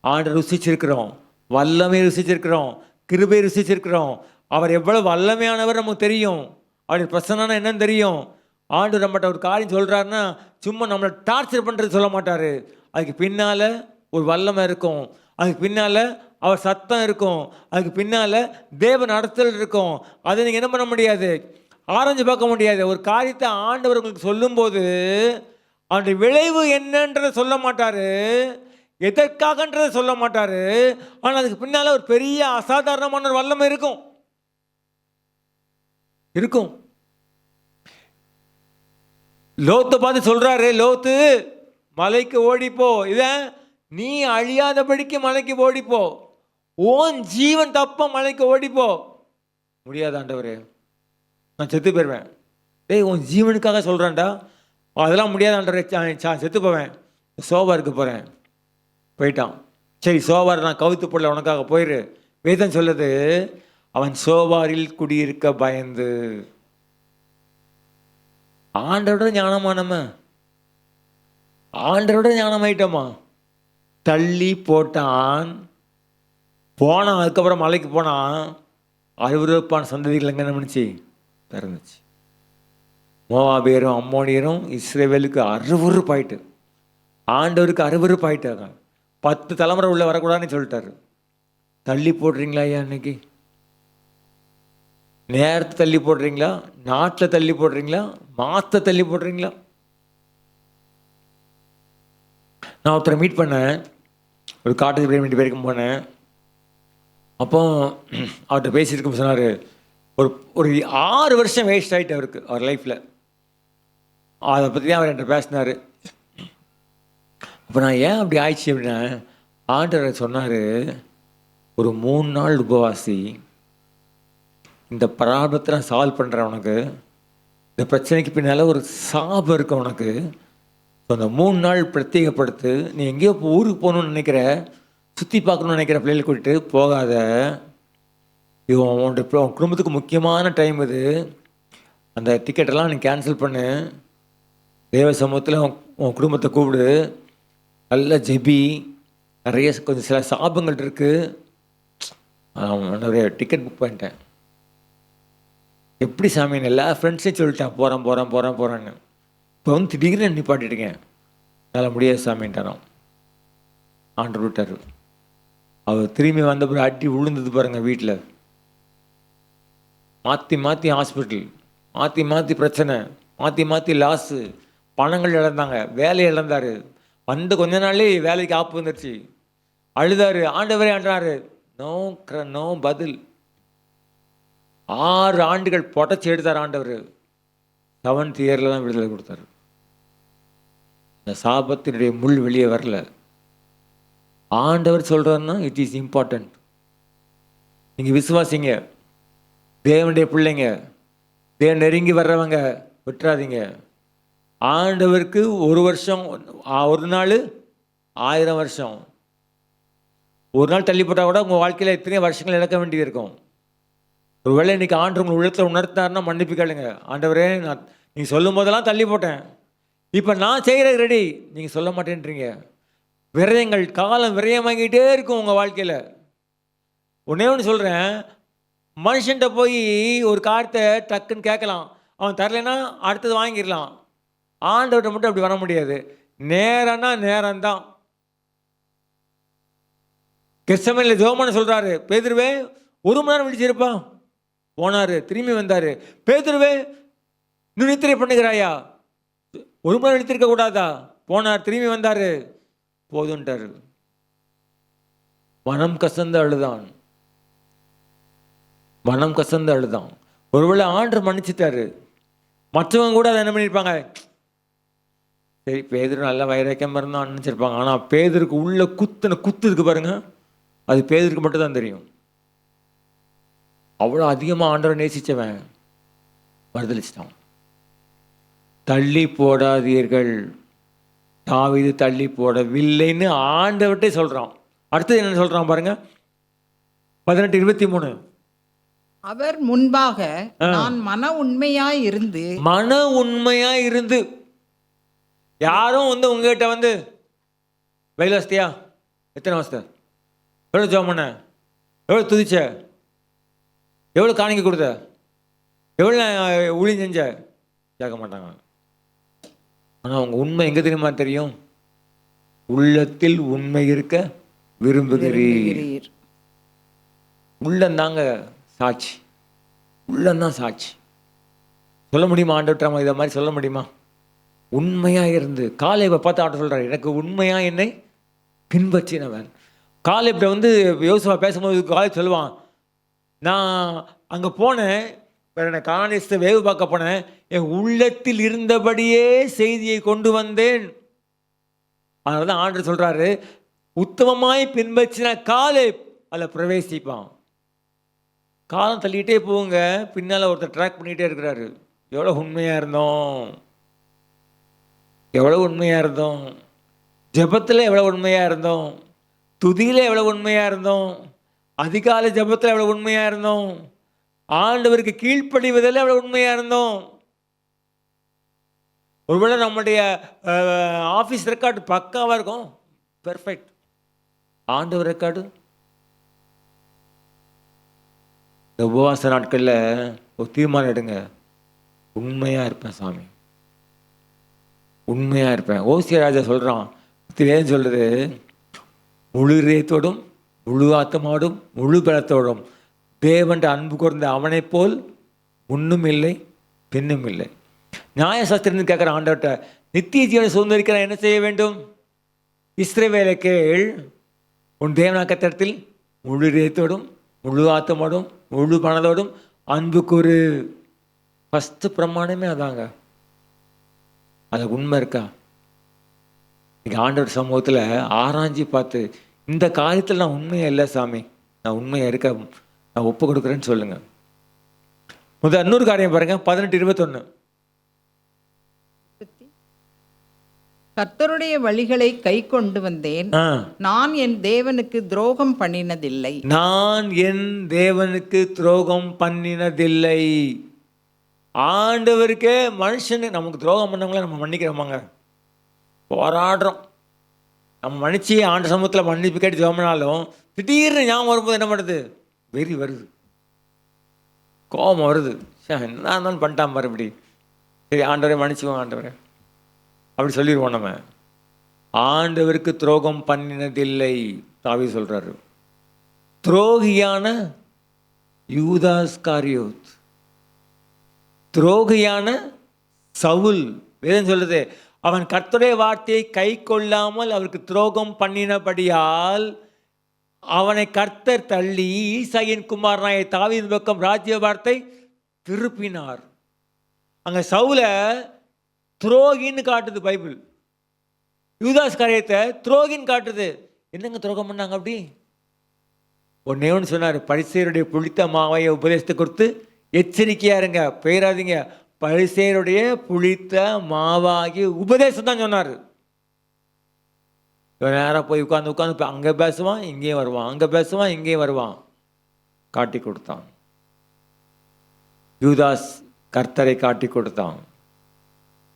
ஆண்டை ருசிச்சிருக்கிறோம், வல்லமை ருசிச்சிருக்கிறோம், கிருபை ருசிச்சிருக்கிறோம். அவர் எவ்வளோ வல்லமையானவர் நமக்கு தெரியும், அவருடைய பிரசன்னா என்னன்னு தெரியும். ஆண்டு நம்மகிட்ட ஒரு காரியம் சொல்கிறாருன்னா சும்மா நம்மளை டார்ச்சர் பண்ணுறது சொல்ல மாட்டார். அதுக்கு பின்னால் ஒரு வல்லமை இருக்கும், அதுக்கு பின்னால் அவர் சத்தம் இருக்கும், அதுக்கு பின்னால் தேவ நடத்தல் இருக்கும். அதை நீங்கள் என்ன பண்ண முடியாது, ஆராய்ஞ்சு பார்க்க முடியாது. ஒரு காரியத்தை ஆண்டவர் உங்களுக்கு சொல்லும்போது அவனுடைய விளைவு என்னன்றதை சொல்ல மாட்டார், எதற்காகன்றதை சொல்ல மாட்டார். ஆனால் அதுக்கு பின்னால் ஒரு பெரிய அசாதாரணமான ஒரு வல்லமை இருக்கும் இருக்கும். லோத்தை பார்த்து சொல்றாரு, லோத்து மலைக்கு ஓடிப்போ, இதான் நீ அழியாதபடிக்கு மலைக்கு ஓடிப்போ, ஓன் ஜீவன் தப்ப மலைக்கு ஓடிப்போ. முடியாது ஆண்டவரே, நான் செத்து போயிடுவேன். டேய், உன் ஜீவனுக்காக சொல்கிறேன்டா, அதெல்லாம் முடியாது ஆண்டவரே, செத்து போவேன், சோபாருக்கு போகிறேன். போயிட்டான். சரி, சோபார் நான் கவுத்து போடல, உனக்காக போயிரு. வேதம் சொல்லுது, அவன் சோபாரில் குடியிருக்க பயந்து. ஆண்டரோட ஞானமானம, ஆண்டரோட ஞானமாயிட்டோமா? தள்ளி போட்டான், போனான். அதுக்கப்புறம் மலைக்கு போனான். அருவருப்பான சந்ததிகள் எங்கே நினைச்சு பிறந்துச்சு. மோவாபியரும் அம்மோனியரும் இஸ்ரவேலுக்கு அருவருப்பாயிட்டு, ஆண்டவருக்கு அருவருப்பாயிட்டாங்க. 10 தலைமுறை உள்ள வரக்கூடாதுன்னு சொல்லிட்டாரு. தள்ளி போடுறீங்களா ஐயா? இன்னைக்கு நேரத்தை தள்ளி போடுறீங்களா? நாட்டில் தள்ளி போடுறீங்களா? மாற்ற தள்ளி போடுறீங்களா? நான் ஒருத்தரை மீட் பண்ணேன், ஒரு காட்டுக்கு மீட் பேருக்கும் போனேன். அப்போ அவர்கிட்ட பேசியிருக்கும் சொன்னார், ஒரு 6 வருஷம் வேஸ்ட் ஆகிட்டு அவருக்கு, அவர் லைஃப்பில். அதை பற்றி தான் அவர் என்கிட்ட பேசினார். அப்போ நான் ஏன் அப்படி ஆயிடுச்சு அப்படின்னா, ஆண்டவர் சொன்னார், ஒரு 3 நாள் உபவாசி, இந்த ப்ராப்ளத்தை நான் சால்வ் பண்ணுறேன் உனக்கு, இந்த பிரச்சனைக்கு பின்னால் ஒரு சாபம் இருக்கு உனக்கு. ஸோ அந்த 3 நாள் பிரத்யேகப்படுத்து. நீ எங்கேயோ ஊருக்கு போகணுன்னு நினைக்கிற, சுற்றி பார்க்கணுன்னு நினைக்கிற பிள்ளைகளை கூட்டிட்டு போகாத. இது உன் குடும்பத்துக்கு முக்கியமான டைம் இது. அந்த டிக்கெட்டெல்லாம் நீ கேன்சல் பண்ணு, தேவ சமூகத்தில் உன் குடும்பத்தை கூப்பிடு, நல்லா ஜெபி. நிறைய கொஞ்சம் சில சாபங்கள் இருக்குது. நிறைய டிக்கெட் புக் பண்ணிட்டேன். எப்படி சாமின்னு எல்லா ஃப்ரெண்ட்ஸையும் சொல்லிட்டேன், போகிறேன்னு. இப்போ வந்து திடீர்னு நிப்பாட்டிட்டுருக்கேன், என்னால் முடியாது சாமின்ட்டாரான். ஆண்டு விட்டார். அவர் திரும்பி வந்த பிறகு அடி விழுந்தது பாருங்கள். வீட்டில் மாற்றி ஹாஸ்பிட்டல், மாற்றி பிரச்சனை, மாற்றி லாஸு, பணங்கள் இழந்தாங்க, வேலையை இழந்தார். வந்து கொஞ்ச நாள்லே வேலைக்கு ஆப்பு வந்துருச்சு. அழுதாரு, ஆண்டவரே ஆண்டாரு. நோ பதில். 6 ஆண்டுகள் புடச்சி எடுத்தார் ஆண்டவர். 7th இயரில் தான் விடுதலை கொடுத்தார். இந்த சாபத்தினுடைய முள் வெளியே வரல. ஆண்டவர் சொல்கிறாருன்னா இட் இஸ் இம்பார்ட்டண்ட். நீங்கள் விசுவாசிங்க, தேவனுடைய பிள்ளைங்க, தேவன் நெருங்கி வர்றவங்க விட்டுறாதீங்க. ஆண்டவருக்கு ஒரு வருஷம், ஒரு நாள் 1000 வருஷம். ஒரு நாள் தள்ளி போட்டால் கூட உங்கள் வாழ்க்கையில் எத்தனை வருஷங்கள் இழக்க வேண்டியது இருக்கும். ஒருவேளை இன்றைக்கி ஆண்டு உங்கள் உள்ளத்தில் உணர்த்தாருன்னா மன்னிப்பு கேளுங்க. ஆண்டவரே, நான் நீங்கள் சொல்லும் போதெல்லாம் தள்ளி போட்டேன், இப்போ நான் செய்கிற ரெடி, நீங்கள் சொல்ல மாட்டேன்றீங்க. விரயங்கள், காலம் விரயமாகிட்டே இருக்கும் உங்கள் வாழ்க்கையில். ஒன்றே ஒன்று சொல்கிறேன், மனுஷன்கிட்ட போய் ஒரு காரியத்தை டக்குன்னு கேட்கலாம், அவன் தரலைன்னா அடுத்தது வாங்கிடலாம். ஆண்டவர்கிட்ட மட்டும் அப்படி வர முடியாது. நேரம்னா நேரம்தான். கெத்செமனேல ஜெபம் சொல்கிறாரு, பேதுருவே 1 மணி நேரம் விழிச்சிருப்பான், போனார், திரும்பி வந்தார். பேதுருவே இன்னும் நித்திரை பண்ணுகிறாயா, 1 மணி நேரம் விழித்திருக்க கூடாதா, போனார், திரும்பி வந்தார், போதுன்ட்டார். மனம் கசந்து அழுதான், மனம் கசந்து அழுதான். ஒருவேளை ஆண்டவர் மன்னிச்சிட்டாரு, மற்றவங்க கூட அதை என்ன பண்ணியிருப்பாங்க, சரி பேதுரு நல்லா வைராக்கியம் இருந்தான்னு நினச்சிருப்பாங்க. ஆனால் பேதுருக்கு உள்ள குத்து இருக்கு பாருங்க, அது பேதுருக்கு மட்டும் தான் தெரியும். அவ்வளோ அதிகமாக ஆண்டவரை நேசித்தவன் மறுதளிச்சிட்டான். தள்ளி போடாதீர்கள், தாவீது தள்ளி போடவில்லைன்னு ஆண்டவர்கிட்டே சொல்கிறான். அடுத்தது என்ன சொல்கிறான் பாருங்க, 18:23. அவர் முன்பாக நான் மன உண்மையாய் இருந்து யாரும் உங்ககிட்ட வெயில் வசதியா, எத்தனை வசதி, எவ்வளோ ஜோம் பண்ண, எவ்வளோ துதிச்ச, எவ்வளோ காணிக்க கொடுத்த, எவ்வளோ ஊழியம் செஞ்ச, கேட்க மாட்டாங்க. ஆனால் அவங்க உண்மை எங்கே தெரியுமா தெரியும், உள்ளத்தில் உண்மை இருக்க விரும்புகிறீர். உள்ளந்தாங்க சாட்சி, உள்ளந்தான் சாட்சி. சொல்ல முடியுமா ஆண்டவர்கிட்ட நம்ம இதை மாதிரி சொல்ல முடியுமா? உண்மையாக இருந்து, காலேபை பார்த்து ஆட்ட சொல்கிறார், எனக்கு உண்மையாக என்னை பின்பற்றினவன். காலேப்ட யோசுவா பேசும்போது காலேப் சொல்லுவான், நான் அங்கே போனேன், வேற காணேசத்தை வேவு பார்க்க போனேன், என் உள்ளத்தில் இருந்தபடியே செய்தியை கொண்டு வந்தேன். அதனால தான் ஆண்டவர் சொல்கிறாரு, உத்தமமாய் பின்பற்றின காலேப் அதில் பிரவேசிப்பான். காலம் தள்ளிகிட்டே போங்க, பின்னால் ஒருத்தர் ட்ராக் பண்ணிகிட்டே இருக்கிறாரு. எவ்வளோ உண்மையாக இருந்தோம், எவ்வளோ உண்மையாக இருந்தோம், ஜெபத்தில் எவ்வளோ உண்மையாக இருந்தோம், துதியில் எவ்வளோ உண்மையாக இருந்தோம், அதிகாலை ஜெபத்தில் எவ்வளோ உண்மையாக இருந்தோம், ஆண்டவருக்கு கீழ்ப்படிவதில் எவ்வளோ உண்மையாக இருந்தோம். ஒருவேளை நம்முடைய ஆஃபீஸ் ரெக்கார்டு பக்காவாக இருக்கும், பெர்ஃபெக்ட். ஆண்டவர் ரெக்கார்டு, இந்த உபவாச நாட்களில் ஒரு தீர்மானம் எடுங்க, உண்மையாக இருப்பேன் சாமி, உண்மையாக இருப்பேன். ஓசியா ராஜா சொல்கிறான், ஏன் சொல்கிறது, முழு இதயத்தோடும் முழு ஆத்மாவோடும் முழு பலத்தோடும் தேவன்ட அன்பு கூர்ந்த அவனை போல் முன்னும் இல்லை பின்னும் இல்லை. நியாயசாஸ்திரம் கேட்குற ஆண்டவர்கிட்ட, நித்திய ஜீவனை சுதந்திரிக்கிற என்ன செய்ய வேண்டும்? இஸ்ரவேலை கேள், உன் தேவனாக்கத்தில் முழு இதயத்தோடும் முழு ஆத்மாவோடும் முழு மனதோடும் அன்பு கூறு. ஃபஸ்ட்டு பிரமாணமே அதாங்க. அது உண்மை இருக்கா? நீங்கள் ஆண்டவர் சமூகத்தில் ஆராய்ச்சி பார்த்து, இந்த காரியத்தில் நான் உண்மையாக இல்லை சாமி, நான் உண்மையாக இருக்க நான் ஒப்பு கொடுக்குறேன்னு சொல்லுங்கள். இன்னொரு காரியம் பாருங்க, 18:21. கர்த்தருடைய வழிகளை கை கொண்டு வந்தேன், நான் என் தேவனுக்கு துரோகம் பண்ணினதில்லை. நான் என் தேவனுக்கு துரோகம் பண்ணினதில்லை. ஆண்டவருக்கே மனுஷனு நமக்கு துரோகம் பண்ணவங்கள நம்ம மன்னிக்கிறோமாங்க? போராடுறோம். நம்ம மன்னிச்சு ஆண்டு சமூகத்தில் மன்னிப்பு கேட்டு ஜோமனாலும் திடீர்னு ஞாபகம் வரும்போது என்ன பண்ணுறது? வெறி வருது, கோபம் வருது. என்ன இருந்தாலும் பண்ணிட்டான் பாரு இப்படி, சரி ஆண்டவரை மன்னிச்சுவோம் ஆண்டவரை அப்படி சொல்லிடுவோம். நம்ம ஆண்டவருக்கு துரோகம் பண்ணினதில்லை தாவீது சொல்கிறாரு. துரோகியான யூதாஸ் காரியோத், துரோகியான சவுல், வேதம் சொல்லுது, அவன் கர்த்தருடைய வார்த்தையை கை கொள்ளாமல் அவருக்கு துரோகம் பண்ணினபடியால் அவனை கர்த்தர் தள்ளி ஈசாயின் குமாரனாய தாவீதின் பக்கம் ராஜ்ய வார்த்தை திருப்பினார். அங்கே சவுல துரோகின்னு காட்டுது பைபிள், யூதாஸ் காரியத்தை துரோகின்னு காட்டுது. என்னங்க துரோகம் பண்ணாங்க அப்படி? ஒன்னே ஒன்று சொன்னார், பரிசேயருடைய புளித்த மாவையை உபதேசத்தை கொடுத்து எச்சரிக்கையா இருங்க, பெயராதீங்க, பரிசேயருடைய புளித்த மாவாகி உபதேசம் தான் சொன்னார். இவன் நேராக போய் உட்காந்து அங்கே பேசுவான், இங்கேயும் வருவான், அங்கே பேசுவான், இங்கேயும் வருவான். காட்டி கொடுத்தான். யூதாஸ் கர்த்தரை காட்டி கொடுத்தான்.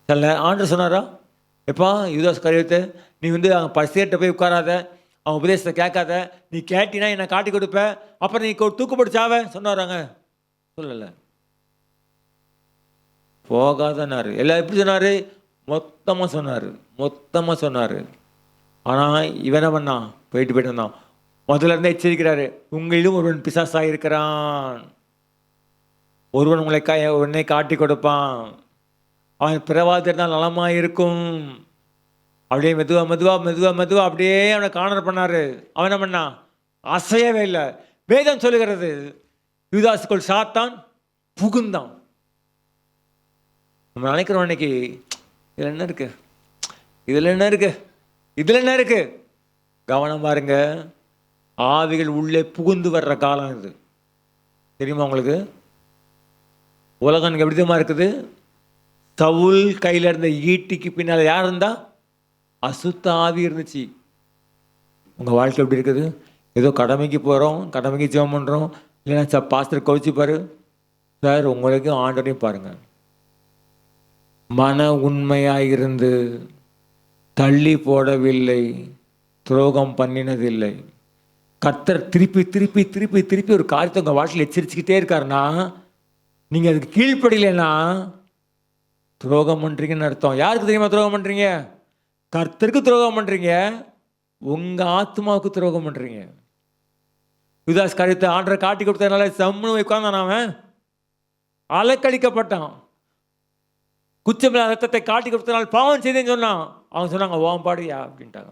சில ஆண்டவர் சொன்னாரா, எப்பா யூதாஸ் கரியத்தை நீ அங்கே பரிசேயர்கிட்ட போய் உட்காராத, அவன் உபதேசத்தை கேட்காத, நீ கேட்டினா என்னை காட்டி கொடுப்ப, அப்புறம் நீ தூக்குப்படுச்சாவ சொன்னாராங்க? சொல்லலை. போகாதன்னாரு. எல்லாம் எப்படி சொன்னார்? மொத்தமாக சொன்னார். ஆனால் இவன் என்ன பண்ணான்? போயிட்டு வந்தான். முதல்ல இருந்தே எச்சரிக்கிறாரு, உங்களிலும் ஒருவன் பிசாசாக இருக்கிறான், ஒருவன் உன்னை காட்டி கொடுப்பான், அவன் பிறவாதிருந்தால் நலமாக இருக்கும். அப்படியே மெதுவாக அப்படியே அவனை காணர் பண்ணார். அவன் என்ன பண்ணான்? அசையவே இல்லை. வேதம் சொல்லுகிறது, யூதாசுக்குள் சாத்தான் புகுந்தான். நம்ம நினைக்கிறோம் இன்னைக்கு இதில் என்ன இருக்கு, கவனம் பாருங்க. ஆவிகள் உள்ளே புகுந்து வர்ற காலம் இது. தெரியுமா உங்களுக்கு? உலகம் எப்படிதமா இருக்குது? சவுல் கையில் இருந்த ஈட்டிக்கு பின்னால் யார் இருந்தா? அசுத்த ஆவி இருந்துச்சு. உங்கள் வாழ்க்கை எப்படி இருக்குது? ஏதோ கடமைக்கு போகிறோம், கடமைக்கு ஜெபம் பண்ணுறோம், இல்லைன்னா பாஸ்டர் கவுச்சிப்பாரு சார். உங்களுக்கு ஆண்டரையும் பாருங்கள். மன உண்மையாக இருந்து தள்ளி போடவில்லை, துரோகம் பண்ணினதில்லை. கர்த்தர் திருப்பி ஒரு காரியத்தை உங்கள் வாழ்க்கையில் எச்சரிச்சுக்கிட்டே இருக்காருன்னா, நீங்கள் அதுக்கு கீழ்ப்படியலைன்னா துரோகம் பண்ணுறீங்கன்னு அர்த்தம். யாருக்கு தெரியுமா துரோகம் பண்ணுறீங்க? கர்த்தருக்கு துரோகம் பண்ணுறீங்க, உங்கள் ஆத்மாவுக்கு துரோகம் பண்ணுறீங்க. யூதாஸ் காரியத்தை ஆண்டரை காட்டி கொடுத்ததுனால சம்முன்னு உட்கார்ந்தான். அவன் அலக்கழிக்கப்பட்டான். குச்சமில்ல ரத்தத்தை காட்டி கொடுத்தனால பாவம் செய்தேன்னு சொன்னான். அவங்க சொன்னாங்க ஓம் பாடியா அப்படின்ட்டாங்க.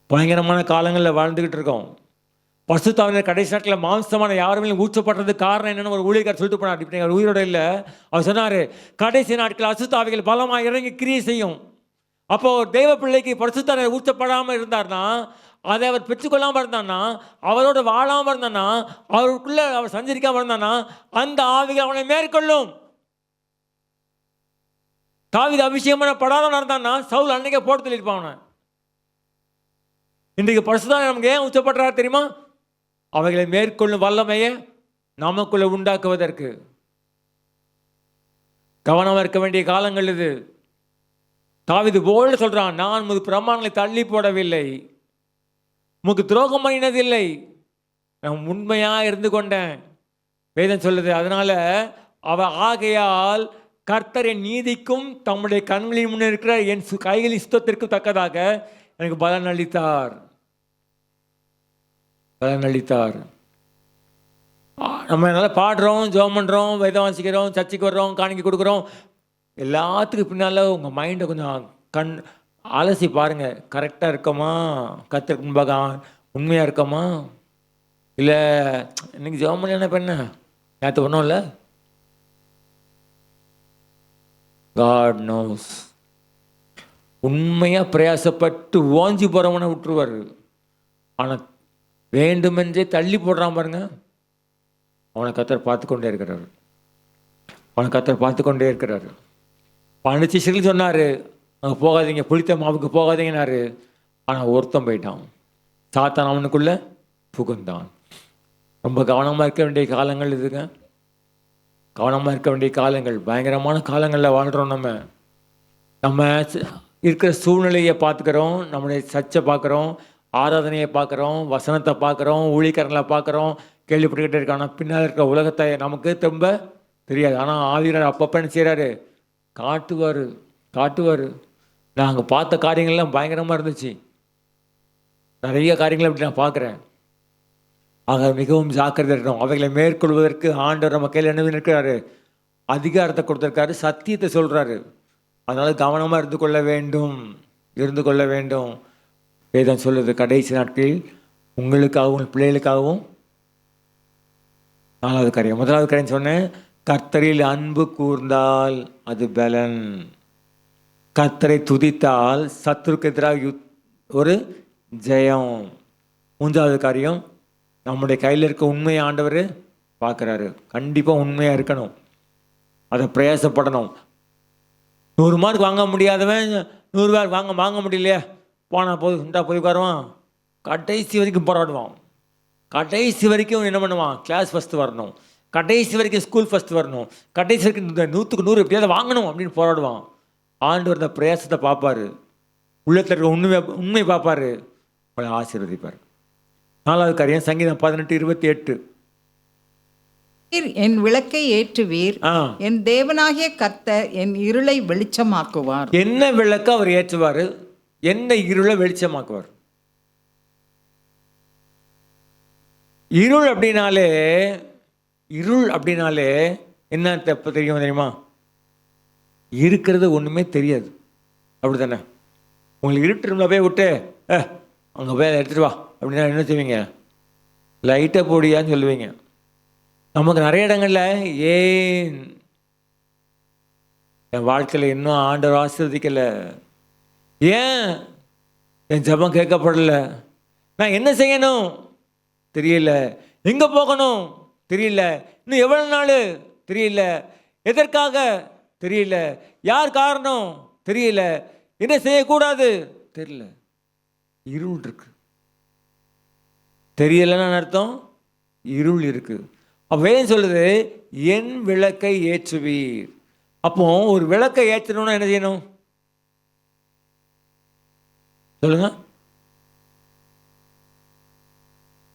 பயங்கரமான காலங்களில் வாழ்ந்துக்கிட்டு இருக்கோம். பசுத்தாவினர் கடைசி நாட்டில் மாம்சமான யாருமே ஊற்றப்படுறது காரணம் என்னன்னு ஒரு ஊழியக்காரர் சொல்லிட்டு போனார். இப்படி அவர் உயிரோட இல்லை. அவர் சொன்னார், கடைசி நாட்கள் அசுத்தாவிகள் பலமாக இறங்கி கிரியை செய்யும். அப்போ தெய்வ பிள்ளைக்கு பரிசுத்தாவினர் ஊற்றப்படாமல் இருந்தார்னா, அதை அவர் பெற்றுக்கொள்ளாமல் இருந்தான்னா, அவரோட வாழாமல் இருந்தானா, அவருக்குள்ள அவர் சஞ்சரிக்காமல் இருந்தானா, அந்த ஆவிகள் அவனை மேற்கொள்ளும். தாவீது அபிஷேகமான படாத நடந்தான்னா சவுல் அன்னைக்கே போட்டு சொல்லியிருப்பான் அவனை. இன்றைக்கு பரிசுத்தாவினர் நமக்கு ஏன் உச்சப்படுறாரு தெரியுமா? அவைகளை மேற்கொள்ளும் வல்லமையை நமக்குள்ள உண்டாக்குவதற்கு. கவனமாக இருக்க வேண்டிய காலங்கள் இது. தாவீது போல சொல்றான், நான் உமது பிரமாணங்களை தள்ளி போடவில்லை, உமக்கு துரோகம் பண்ணினதில்லை, நான் உண்மையாக இருந்து கொண்டேன். வேதம் சொல்லுது. அதனால ஆகையால் கர்த்தரின் நீதிக்கும் தம்முடைய கண்களின் முன்னே இருக்கிற என் கைகளின் சுத்தத்திற்கும் தக்கதாக எனக்கு பலன் அளித்தார். நம்ம நல்லா பாடுறோம், ஜெபம் பண்ணுறோம், வேதம் வாசிக்கிறோம், சர்ச்சைக்கு வர்றோம், காணிக்கை கொடுக்குறோம். எல்லாத்துக்கும் பின்னால் உங்கள் மைண்டை கொஞ்சம் அலசி பாருங்கள். கரெக்டாக இருக்கோமா? கர்த்தருக்கு முன்பாக உண்மையாக இருக்கோமா? இல்லை இன்னைக்கு ஜெபம் பண்ணி என்ன பண்ண நேற்று ஒன்றும் இல்லை. God knows. உண்மையாக பிரயாசப்பட்டு ஓஞ்சி போகிறவனை விட்டுருவார். ஆனால் வேண்டுமென்றே தள்ளி போடுறான் பாருங்க, அவனை கர்த்தர் பார்த்து கொண்டே இருக்கிறார். 12 சிஷ்யர்கள் சொன்னார், அங்கே போகாதீங்க, புளித்த மாவுக்கு போகாதீங்கன்னாரு. ஆனால் ஒருத்தன் போயிட்டான், சாத்தான் அவனுக்குள்ளே புகுந்தான். ரொம்ப கவனமாக இருக்க வேண்டிய காலங்கள் இதுங்க. கவனமாக இருக்க வேண்டிய காலங்கள், பயங்கரமான காலங்களில் வாழ்கிறோம். நம்ம இருக்கிற சூழ்நிலையை பார்த்துக்கிறோம், நம்முடைய சர்ச்சை பார்க்குறோம், ஆராதனையை பார்க்குறோம், வசனத்தை பார்க்குறோம், ஊழியக்காரங்களை பார்க்குறோம், கேள்விப்பட்டுக்கிட்டே இருக்கோம். ஆனால் பின்னால் இருக்கிற உலகத்தை நமக்கு திரும்ப தெரியாது. ஆனால் ஆவியானவர் அப்பப்போ என்ன செய்கிறாரு? காட்டுவார். நாங்கள் பார்த்த காரியங்கள்லாம் பயங்கரமாக இருந்துச்சு. நிறைய காரியங்களை அப்படி நான் பார்க்குறேன். ஆக மிகவும் ஜாக்கிரதை இருக்கணும். அவைகளை மேற்கொள்வதற்கு ஆண்டவர் நம்ம கையில் என்ன இருக்கிறாரு? அதிகாரத்தை கொடுத்துருக்காரு, சத்தியத்தை சொல்கிறாரு. அதனால் கவனமாக இருந்து கொள்ள வேண்டும். வேதம் சொல்லுது, கடைசி நாட்களில் உங்களுக்காகவும் பிள்ளைகளுக்காகவும். 4வது காரியம். 1வது காரியம் சொன்னேன், கர்த்தரில் அன்பு கூர்ந்தால் அது பலன். கர்த்தரை துதித்தால் சத்துருக்கு எதிராக ஒரு ஜெயம். 3வது காரியம், நம்முடைய கையில் இருக்க உண்மையை ஆண்டவர் பார்க்குறாரு. கண்டிப்பாக உண்மையாக இருக்கணும், அதை பிரயாசப்படணும். 100 மார்க் வாங்க முடியாதவன் 100 மார்க் வாங்க முடியலையே, போனால் போய் உட்காருவான். கடைசி வரைக்கும் போராடுவான். கடைசி வரைக்கும் என்ன பண்ணுவான், கிளாஸ் ஃபஸ்ட்டு வரணும், கடைசி வரைக்கும் ஸ்கூல் ஃபஸ்ட்டு வரணும், கடைசி வரைக்கும் 100க்கு 100 எப்படியாவது வாங்கணும் அப்படின்னு போராடுவான். ஆண்டவர் இந்த பிரயாசத்தை பார்ப்பார், உள்ளத்தில் இருக்கிற உண்மை பார்ப்பார், உங்களை ஆசீர்வதிப்பார். 4வது காரியம் சங்கீதம் 18:28. என் விளக்கை ஏற்றுவீர், என் தேவனாகிய கர்த்தர் என் இருளை வெளிச்சமாக்குவார். என்ன விளக்க அவர் ஏற்றுவார், என்ன இருளை வெளிச்சமாக்குவார். இருள் அப்படின்னாலே என்ன தெரியுமா? இருக்கிறது ஒன்றுமே தெரியாது, அப்படி தானே? உங்களுக்கு இருட்டு ரூமில் போய் விட்டு அங்கே போய் எடுத்துகிட்டு வா அப்படின்னா என்ன செய்வீங்க? லைட்டை போடியான்னு சொல்லுவீங்க. நமக்கு நிறைய இடங்களில் ஏன் என் வாழ்க்கையில் இன்னும் ஆண்டவர் ஆசீர்வதிக்கலை, ஏன் என் ஜெபம் கேட்கப்படலை, நான் என்ன செய்யணும் தெரியல, எங்கே போகணும் தெரியல, இன்னும் எவ்வளோ நாள் தெரியல, எதற்காக தெரியல, யார் காரணம் தெரியல, என்ன செய்யக்கூடாது தெரியல. இருள் இருக்கு. தெரியலன்னு அர்த்தம் இருள் இருக்கு. அப்போ ஏன் சொல்லுது என் விளக்கை ஏற்றுவீர். அப்போ ஒரு விளக்கை ஏற்றணும்னா என்ன செய்யணும் சொல்லுங்க?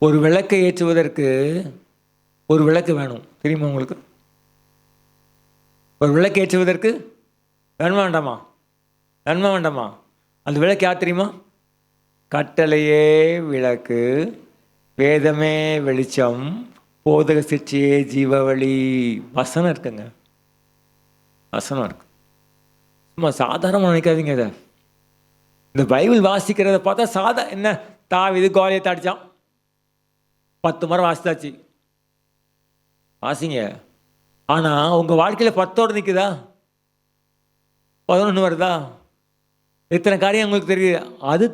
ஒரு விளக்கை ஏற்றுவதற்கு ஒரு விளக்கு வேணும், தெரியுமா உங்களுக்கு? ஒரு விளக்கு ஏற்றுவதற்கு வேண்டாமா? அந்த விளக்கு யார் தெரியுமா? கட்டளையே விளக்கு, வேதமே வெளிச்சம், போதக சிற்சியே ஜீவவழி. வசனம் இருக்குங்க, வசனம் இருக்கு. சும்மா சாதாரணமாக நினைக்காதீங்க. இதை இந்த பைபிள் வாசிக்கிறத பார்த்தா என்ன தாவீது கோலியத்தை அடித்தான், 10 முறை வாசித்தாச்சு, வாசிங்க. ஆனால் உங்கள் வாழ்க்கையில் 10ஓடு நிற்குதா? 11 வருதா? எத்தனை காரியம் உங்களுக்கு தெரியுது? அது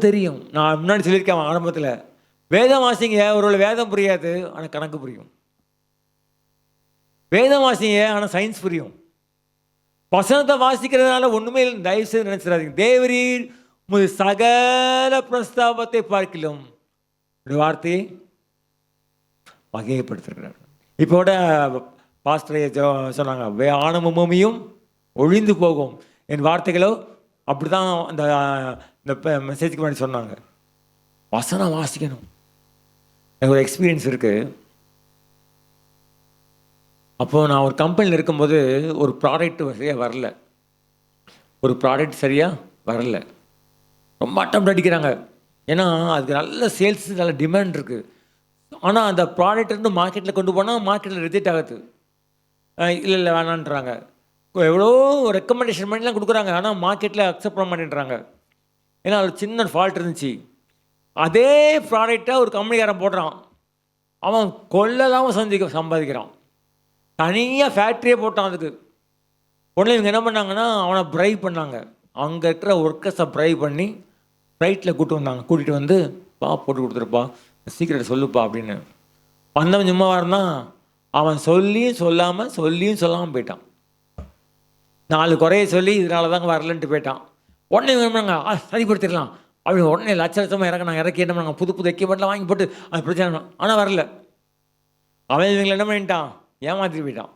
தெரியும். நான் முன்னாடி சொல்லியிருக்கேன் ஆரம்பத்தில், வேதம் வாசிங்க, ஒருவேளை வேதம் புரியாது ஆனால் கணக்கு புரியும். வேதம் வாசிங்க ஆனால் சயின்ஸ் புரியும். வசனத்தை வாசிக்கிறதுனால ஒன்றுமே இல்லை, தயவு செய்து நினைச்சிடாதீங்க. தேவரீர் உமது சகல பிரஸ்தாபத்தை பார்க்கிலும் வார்த்தையை வகைப்படுத்துகிறார். இப்போட பாஸ்டரைய சொன்னாங்க, வானமும் பூமியும் ஒழிந்து போகும், என் வார்த்தைகளோ அப்படி தான் அந்த மெசேஜுக்கு முன்னாடி சொன்னாங்க. வசனம் வாசிக்கணும். எனக்கு ஒரு எக்ஸ்பீரியன்ஸ் இருக்குது. அப்போது நான் ஒரு கம்பெனியில் இருக்கும்போது ஒரு ப்ராடக்ட் சரியாக வரல. ரொம்ப அட்டம் அடிக்கிறாங்க, ஏன்னா அதுக்கு நல்ல சேல்ஸ், நல்ல டிமாண்ட் இருக்குது. ஆனால் அந்த ப்ராடக்ட் வந்து மார்க்கெட்டில் கொண்டு போனால் மார்க்கெட்டில் ரிஜெக்ட் ஆகுது. இல்லை வேணான்றாங்க. எவ்வளோ ரெக்கமெண்டேஷன் பண்ணிலாம் கொடுக்குறாங்க, ஆனால் மார்க்கெட்டில் அக்செப்ட் பண்ண மாட்டேன்றாங்க. ஏன்னா அது சின்ன ஃபால்ட் இருந்துச்சு. அதே ப்ராடக்டை ஒரு கம்பெனிக்காரன் போடுறான், அவன் கொள்ளலாமல் சம்பாதிக்கிறான். தனியாக ஃபேக்ட்ரியே போட்டான் அதுக்கு. உடனே இவங்க என்ன பண்ணாங்கன்னா அவனை ப்ரைவ் பண்ணாங்க. அங்கே இருக்கிற ஒர்க்கர்ஸை ப்ரைவ் பண்ணி ஃப்ளைட்டில் கூட்டிகிட்டு வந்து போட்டு கொடுத்துருப்பா, சீக்கிரத்தை சொல்லுப்பா அப்படின்னு. வந்தவன் சும்மாவாக இருந்தான், அவன் சொல்லியும் சொல்லாமல் போயிட்டான். 4 குறைய சொல்லி இதனால தாங்க வரலன்ட்டு போயிட்டான். உடனே என்ன பண்ணாங்க, சரிப்படுத்திடலாம் அப்படின்னு உடனே லட்சமாக இறக்கி என்ன பண்ணாங்க, புது எக்யூப்மெண்ட்லாம் வாங்கி போட்டு அது பிரச்சனை. ஆனால் வரல. அவன் இவங்களை என்ன பண்ணிட்டான், ஏமாத்திட்டு போயிட்டான்.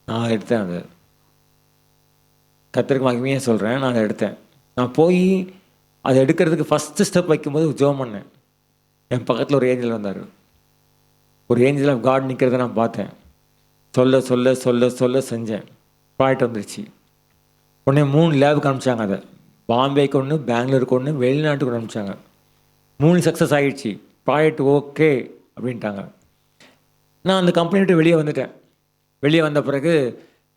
நான் எடுத்தேன், அது கர்த்தருக்கு மகிமையாக சொல்கிறேன். நான் அதை எடுத்தேன். நான் போய் அதை எடுக்கிறதுக்கு ஃபஸ்ட்டு ஸ்டெப் வைக்கும்போது ஜெபம் பண்ணேன். என் பக்கத்தில் ஒரு ஏஞ்சல் வந்தார். ஒரு ஏஞ்சல் ஆஃப் காட் நிற்கிறத நான் பார்த்தேன். சொல்ல செஞ்சேன். ப்ராடக்ட் வந்துருச்சு. உடனே 3 லேபுக்கு அனுப்பிச்சாங்க. அதை பாம்பேக்கு ஒன்று, பெங்களூருக்கு ஒன்று, வெளிநாட்டுக்கு அனுப்பிச்சாங்க. 3 சக்ஸஸ் ஆகிடுச்சு. ப்ராடக்ட் ஓகே அப்படின்ட்டாங்க. நான் அந்த கம்பெனி விட்டு வெளியே வந்துட்டேன். வெளியே வந்த பிறகு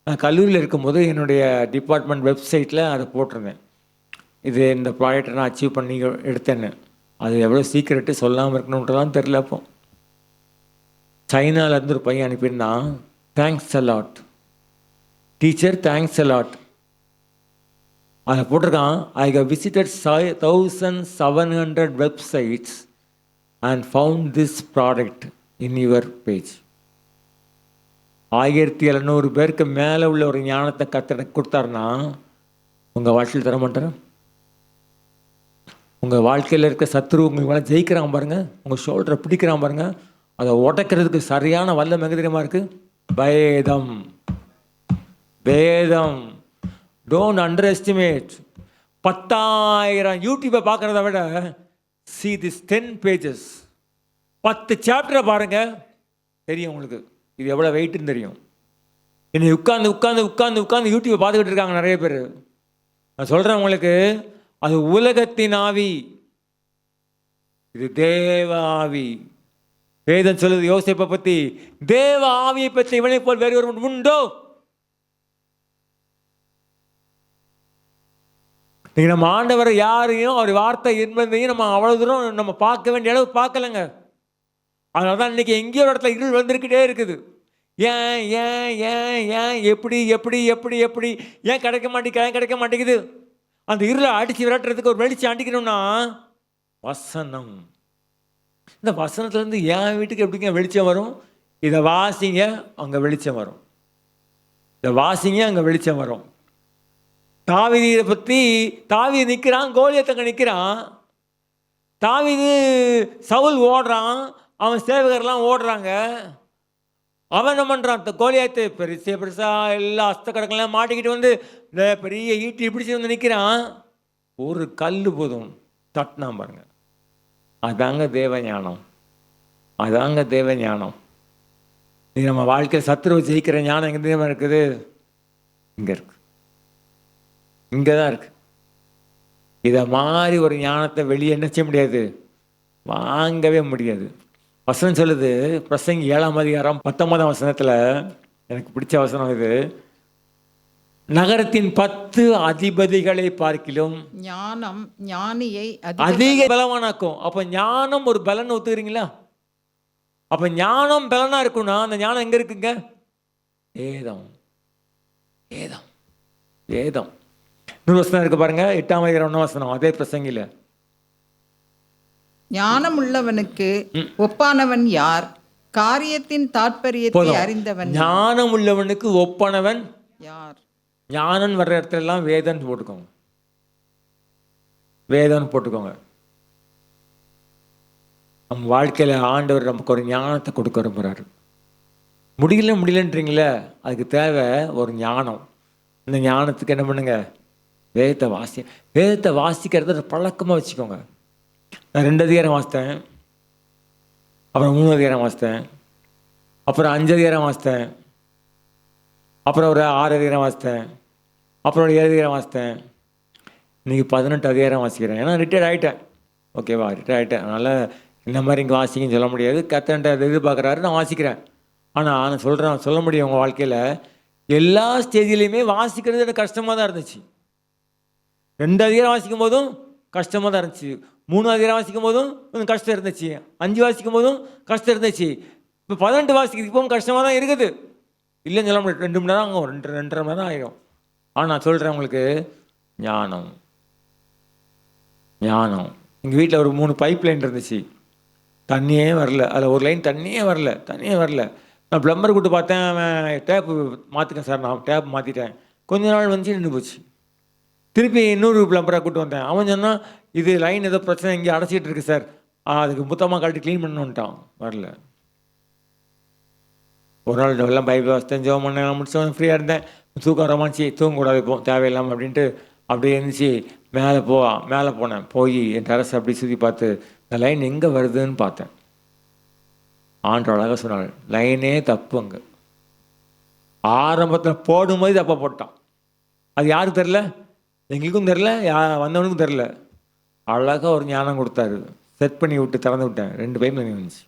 நான் கல்லூரியில் இருக்கும்போது என்னுடைய டிபார்ட்மெண்ட் வெப்சைட்டில் அதை போட்டிருந்தேன். இந்த ப்ராடக்டை நான் அச்சீவ் பண்ணி எடுத்தேன்னு. அது எவ்வளோ சீக்கிரட்டு சொல்லாமல் இருக்கணுன்றதான் தெரில. அப்போ சைனாவிலேருந்து ஒரு பையன் அனுப்பியிருந்தான், thanks a lot teacher, thanks a lot. அதில் போட்டிருக்கான், I have visited 1700 websites and found this product in your page. 1700 பேருக்கு மேலே உள்ள ஒரு ஞானத்தை கர்த்தர் கொடுத்தாருன்னா உங்கள் வாழ்க்கையில் தர மாட்டார்? உங்கள் வாழ்க்கையில் இருக்க சத்ரு உங்களுக்கு மேலே ஜெயிக்கிறான் பாருங்கள், உங்கள் ஷோல்டரை பிடிக்கிறான் பாருங்கள், அதை உடைக்கிறதுக்கு சரியான வல்லம் எங்கே தெரியுமா இருக்குது? வேதம். வேதம். Don't under estimate. 10,000 யூடியூப்பை பார்க்குறத விட see this 10 pages, 10 சாப்டரை பாருங்கள், தெரியும் உங்களுக்கு இது எவ்வளோ வெயிட்டுன்னு தெரியும். என்னை உட்காந்து உட்காந்து உட்காந்து உட்காந்து யூடியூப்பை பார்த்துக்கிட்டு இருக்காங்க நிறைய பேர். நான் சொல்கிறேன் உங்களுக்கு, அது உலகத்தின் ஆவி, இது தேவ ஆவி. வேதம் சொல்லுது யோசேப்பை பற்றி, தேவ ஆவியை பற்றி இவனை போல் வேறு ஒரு உண்டோ? நீங்கள் நம்ம ஆண்டவர் யாரையும் அவர் வார்த்தை என்பதையும் நம்ம அவ்வளோ தூரம் நம்ம பார்க்க வேண்டிய அளவு பார்க்கலைங்க. அதனால தான் இன்றைக்கி எங்கேயோ ஒரு இடத்துல இருள் வந்துருக்கிட்டே இருக்குது. ஏன் ஏன் ஏன் ஏன் எப்படி எப்படி எப்படி எப்படி ஏன் கிடைக்க மாட்டேங்குது? அந்த இருளை அடித்து விரட்டுறதுக்கு ஒரு வெளிச்சம் அடிக்கணும்னா வசனம். இந்த வசனத்துலேருந்து என் வீட்டுக்கு எப்படிங்க வெளிச்சம் வரும்? இதை வாசிங்க, அங்கே வெளிச்சம் வரும். இதை வாசிங்க, அங்கே வெளிச்சம் வரும். தாவீதை பற்றி, தாவீது நிற்கிறான், கோலியத்தங்க நிற்கிறான். தாவீது, சவுல் ஓடுறான், அவன் சேவகர்லாம் ஓடுறாங்க. அவன் என்ன பண்ணுறான்? கோலியாத்து பெருசா எல்லா அஸ்தக்கடக்கெல்லாம் மாட்டிக்கிட்டு வந்து இந்த பெரிய ஈட்டி பிடிச்சி வந்து நிற்கிறான். ஒரு கல் போதும் தட்டினா பாருங்க. அதாங்க தேவஞானம். அதாங்க தேவஞானம். இது நம்ம வாழ்க்கையில் சத்துருவை ஜெயிக்கிற ஞானம் எங்கே தெரியுமா இருக்குது? இங்கே இருக்கு, இங்கே தான் இருக்கு. இதை மாதிரி ஒரு ஞானத்தை வெளியே என்ன செய்ய முடியாது, வாங்கவே முடியாது. வசனம் சொல்லுது, பிரசங்கி 7ஆம் அதிகாரம் 19ஆம் வசனத்தில், எனக்கு பிடிச்ச வசனம் இது, நகரத்தின் 10 அதிபதிகளை பார்க்கிலும் ஞானம் ஞானியை அதிக பலவானாக்கும். அப்போ ஞானம் ஒரு பலன் ஒத்துக்கிறீங்களா? அப்போ ஞானம் பலனா இருக்குன்னா அந்த ஞானம் எங்கே இருக்குங்க? வேதம். வேதம். வேதம். 100 வசனம் இருக்கு பாருங்க, 8ஆம் அதிகாரம் 1 வசனம், அதே பிரசங்கில, ஞானம் உள்ளவனுக்கு ஒப்பானவன் யார்? காரியத்தின் தாற்பயத்தை அறிந்தவன். ஞானம் உள்ளவனுக்கு ஒப்பானவன் யார்? ஞானம் வர்ற இடத்துல எல்லாம் வேதம் போட்டுக்கோங்க, வேதம் போட்டுக்கோங்க. நம்ம வாழ்க்கையில் ஆண்டவர் நமக்கு ஒரு ஞானத்தை கொடுக்க விரும்புகிறாரு. முடியலன்றீங்களே, அதுக்கு தேவை ஒரு ஞானம். இந்த ஞானத்துக்கு என்ன பண்ணுங்க? வேதத்தை வேதத்தை வாசிக்கிறத பழக்கமாக வச்சுக்கோங்க. நான் 2 அதிகாரம் வாசித்தேன், அப்புறம் 3 அதிகாரம் வாசித்தேன், அப்புறம் 5 அதிகாரம் வாசித்தேன், அப்புறம் ஒரு 6 அதிகாரம் வாசித்தேன், அப்புறம் ஒரு 7 அதிகாரம் வாசித்தேன். இன்றைக்கி 18 அதிகாரம் வாசிக்கிறேன். ஏன்னா ரிட்டையர்ட் ஆகிட்டேன். ஓகேவா, ரிட்டையர்ட் ஆகிட்டேன். அதனால் இந்த மாதிரி இங்கே வாசிங்கன்னு சொல்ல முடியாது. கத்தன்ட்ட எதிர்பார்க்குறாரு, நான் வாசிக்கிறேன். ஆனால் நான் சொல்ல முடியும், உங்கள் வாழ்க்கையில் எல்லா ஸ்டேஜ்லேயுமே வாசிக்கிறது எனக்கு கஷ்டமாக தான் இருந்துச்சு. 2 அதிகாரம் வாசிக்கும் போதும் கஷ்டமாக தான் இருந்துச்சு, 3 அதிகாரம் வாசிக்கும் போதும் கொஞ்சம் கஷ்டம் இருந்துச்சு, 5 வாசிக்கும் போதும் கஷ்டம் இருந்துச்சு. இப்போ 18 வாசிக்கிறது இப்போவும் கஷ்டமாக தான் இருக்குது. இல்லைன்னு சொல்ல முடியாது, 2 மணி நேரம் ஆகும், 2.5 மணி நேரம் ஆகிடும். ஆனால் நான் சொல்கிறேன் உங்களுக்கு, ஞானம். ஞானம். எங்கள் வீட்டில் ஒரு 3 பைப் லைன் இருந்துச்சு, தண்ணியே வரல. அதில் ஒரு லைன் தண்ணியே வரல. நான் ப்ளம்பர் கூப்பிட்டு பார்த்தேன், அவன் டேப்பு மாற்றிட்டேன் சார், நான் டேப் மாற்றிட்டேன். கொஞ்ச நாள் வந்து நின்று போச்சு. திருப்பி இன்னொரு ப்ளம்பராக கூப்பிட்டு வந்தேன். அவன் சொன்னால், இது லைன் ஏதோ பிரச்சனை இங்கே அடைச்சிட்டு இருக்கு சார், அதுக்கு மொத்தமாக கழட்டி க்ளீன் பண்ணணுன்ட்டான். வரல. ஒரு நாள் எல்லாம் பைப் வசத்தேன், ஜோம் பண்ண முடிச்சவன் ஃப்ரீயாக இருந்தேன். தூக்கம் ரமாச்சு, தூங்கக்கூடாது இப்போ தேவையில்லாமல் அப்படின்ட்டு அப்படியே இருந்துச்சு. மேலே போனேன். போய் என் டெரஸ் அப்படி சுற்றி பார்த்து இந்த லைன் எங்கே வருதுன்னு பார்த்தேன். ஆண்டு அழகாக சொன்னாள், லைனே தப்பு. அங்கே ஆரம்பத்தில் போடும்போது தப்பாக போட்டான். அது யாருக்கு தெரில, எங்களுக்கும் தெரில, வந்தவனுக்கும் தெரில. அழகாக ஒரு ஞானம் கொடுத்தாரு, செட் பண்ணி விட்டு திறந்து விட்டேன். 2 பைப் தண்ணி வந்துச்சு.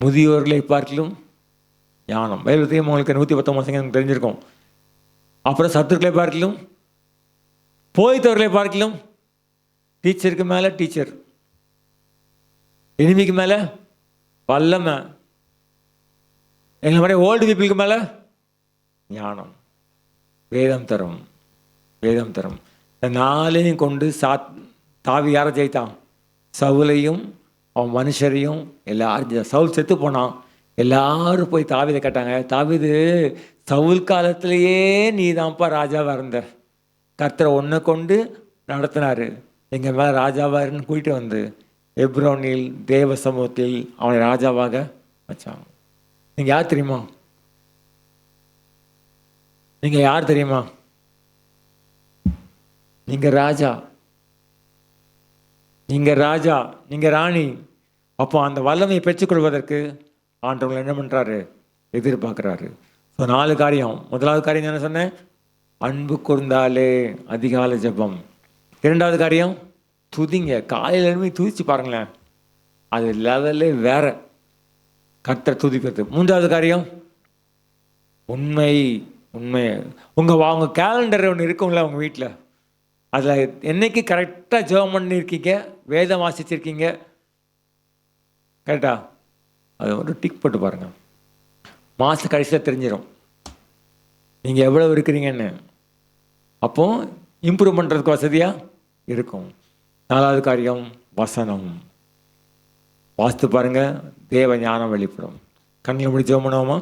முதியோர்களை பார்க்கலும் ஞானம். பைபிளத்தையும் உங்களுக்கு 119 எனக்கு தெரிஞ்சிருக்கும். அப்புறம் சத்துருக்களை பார்க்கலும், போய்த்தவர்களை பார்க்கலும், டீச்சருக்கு மேலே டீச்சர், எனிமிக்கு மேலே வல்லமை, எங்களை மாதிரி ஓல்டு பீப்புளுக்கு மேலே ஞானம். வேதம் தரும், வேதம் தரும். இந்த நாளையும் கொண்டு தாவி யாரை ஜெயித்தான்? சவுலையும் அவன் மனுஷரையும் எல்லாரும். சவுல் செத்து போனான், எல்லாரும் போய் தாவீதை கேட்டாங்க, தாவீது சவுல் காலத்திலேயே நீ தான்ப்பா ராஜாவாக இருந்த, கர்த்தர் ஒன்றை கொண்டு நடத்தினாரு, எங்கள் மேலே ராஜாவாருன்னு கூட்டிட்டு வந்து எப்ரோனில் தேவ சமூகத்தில் அவனை ராஜாவாக வச்சாங்க. நீங்கள் யார் தெரியுமா? நீங்கள் யார் தெரியுமா? நீங்கள் ராஜா, நீங்கள் ராஜா, நீங்கள் ராணி. அப்போ அந்த வல்லமையை பெற்றுக்கொள்வதற்கு ஆண்டவங்களை என்ன பண்ணுறாரு? எதிர்பார்க்குறாரு. ஸோ 4 காரியம். முதலாவது காரியம் என்ன சொன்னேன்? அன்பு கூர்ந்தாலே அதிகாலை ஜெபம். 2வது காரியம் துதிங்க. காலையில் எழுப்பி துதிச்சு பாருங்களேன், அது லெவலே வேற, கர்த்தர் துதிக்கிறது. 3வது காரியம் உண்மை. உண்மை உங்கள் கேலண்டர் ஒன்று இருக்கும்ல உங்கள் வீட்டில், அதில் என்னைக்கு கரெக்டாக ஜெபம் பண்ணியிருக்கீங்க, வேதம் வாசிச்சிருக்கீங்க கரெக்டா, அதை ஒரு டிக் போட்டு பாருங்கள். மாத கடைசியில் தெரிஞ்சிடும் நீங்கள் எவ்வளோ இருக்கிறீங்கன்னு. அப்போ இம்ப்ரூவ் பண்ணுறதுக்கு வசதியாக இருக்கும். 4வது காரியம் வசனம். வாஸ்து பாருங்கள், தேவ ஞானம் வெளிப்படும். கண்ணில் முடி ஜெபம் பண்ணுவோமா?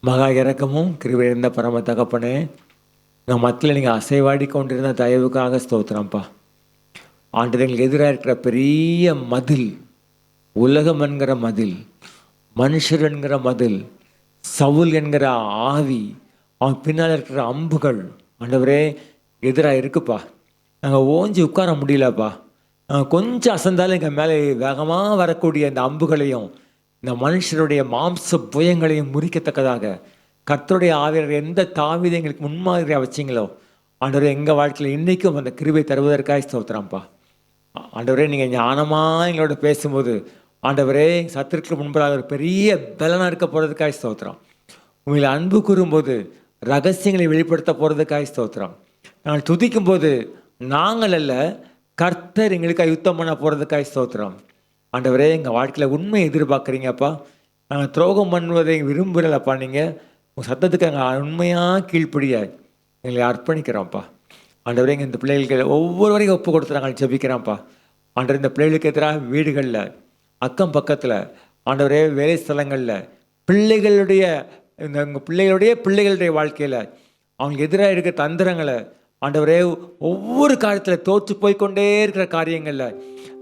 மகா இறக்கமும் கிருபை இருந்த பரம தகப்பனே, நான் மத்தியில் நீங்கள் அசைவாடி கொண்டிருந்த தயவுக்காக ஸ்தோத்திரம்ப்பா. ஆண்டு எங்களுக்கு எதிராக இருக்கிற பெரிய மதில், உலகம் என்கிற மதில், மனுஷர் என்கிற மதில், சவுல் என்கிற ஆவி, அவன் பின்னால் இருக்கிற அம்புகள் ஆண்டவரே எதிராக இருக்குப்பா. நாங்கள் ஓஞ்சி உட்கார முடியலப்பா. நாங்கள் கொஞ்சம் அசந்தாலும் எங்கள் மேலே வேகமாக வரக்கூடிய இந்த அம்புகளையும் இந்த மனுஷருடைய மாம்ச புயங்களையும் முறிக்கத்தக்கதாக கர்த்தருடைய ஆவியர் எந்த தாவீதை எங்களுக்கு முன்மாதிரியாக வச்சிங்களோ ஆண்டவரே, எங்கள் வாழ்க்கையில் இன்றைக்கும் அந்த கிருபை தருவதற்காக ஸ்தோத்திரம்ப்பா. ஆண்டவரே, நீங்கள் ஞானமாக எங்களோட பேசும்போது ஆண்டவரே சத்துருக்கு முன்பதாக ஒரு பெரிய பலனாக இருக்க போகிறதுக்காக ஸ்தோத்திரம். உங்களை அன்பு கூறும்போது ரகசியங்களை வெளிப்படுத்த போகிறதுக்காக ஸ்தோத்திரம். நாங்கள் துதிக்கும்போது நாங்கள் அல்ல, கர்த்தர் எங்களுக்காக யுத்தம் பண்ண போகிறதுக்காக ஸ்தோத்திரம். ஆண்டவரே, எங்கள் வாழ்க்கையில் உண்மையை எதிர்பார்க்குறீங்கப்பா. நாங்கள் துரோகம் பண்ணுவதை விரும்புகிறலப்பா. நீங்கள் உங்கள் சத்தத்துக்கு நாங்கள் உண்மையாக கீழ்ப்படிய எங்களை அர்ப்பணிக்கிறோம்ப்பா. ஆண்டவரே, எங்கள் இந்த பிள்ளைகளுக்கு ஒவ்வொருவரையும் ஒப்பு கொடுத்து நாங்கள் ஜெபிக்கிறோம்ப்பா. ஆண்டவர், இந்த பிள்ளைகளுக்கு எதிராக வீடுகளில், அக்கம் பக்கத்தில், ஆண்டவரே வேலை ஸ்தலங்களில், பிள்ளைகளுடைய உங்கள் பிள்ளைகளுடைய வாழ்க்கையில் அவங்களுக்கு எதிராக இருக்கிற தந்திரங்களை ஆண்டவரே ஒவ்வொரு காரியத்தில் தோற்று போய்கொண்டே இருக்கிற காரியங்களில்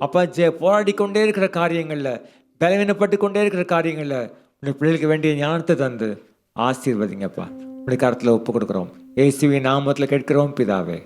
அப்பா போராடி கொண்டே இருக்கிற காரியங்களில், பலவீனப்பட்டு கொண்டே இருக்கிற காரியங்களில் உடைய பிள்ளைகளுக்கு வேண்டிய ஞானத்தை தந்து ஆசீர்வதிங்கப்பா. உடைய கருத்தில் ஒப்பு கொடுக்குறோம். இயேசுவின் நாமத்தில் கேட்கிறோம் பிதாவே.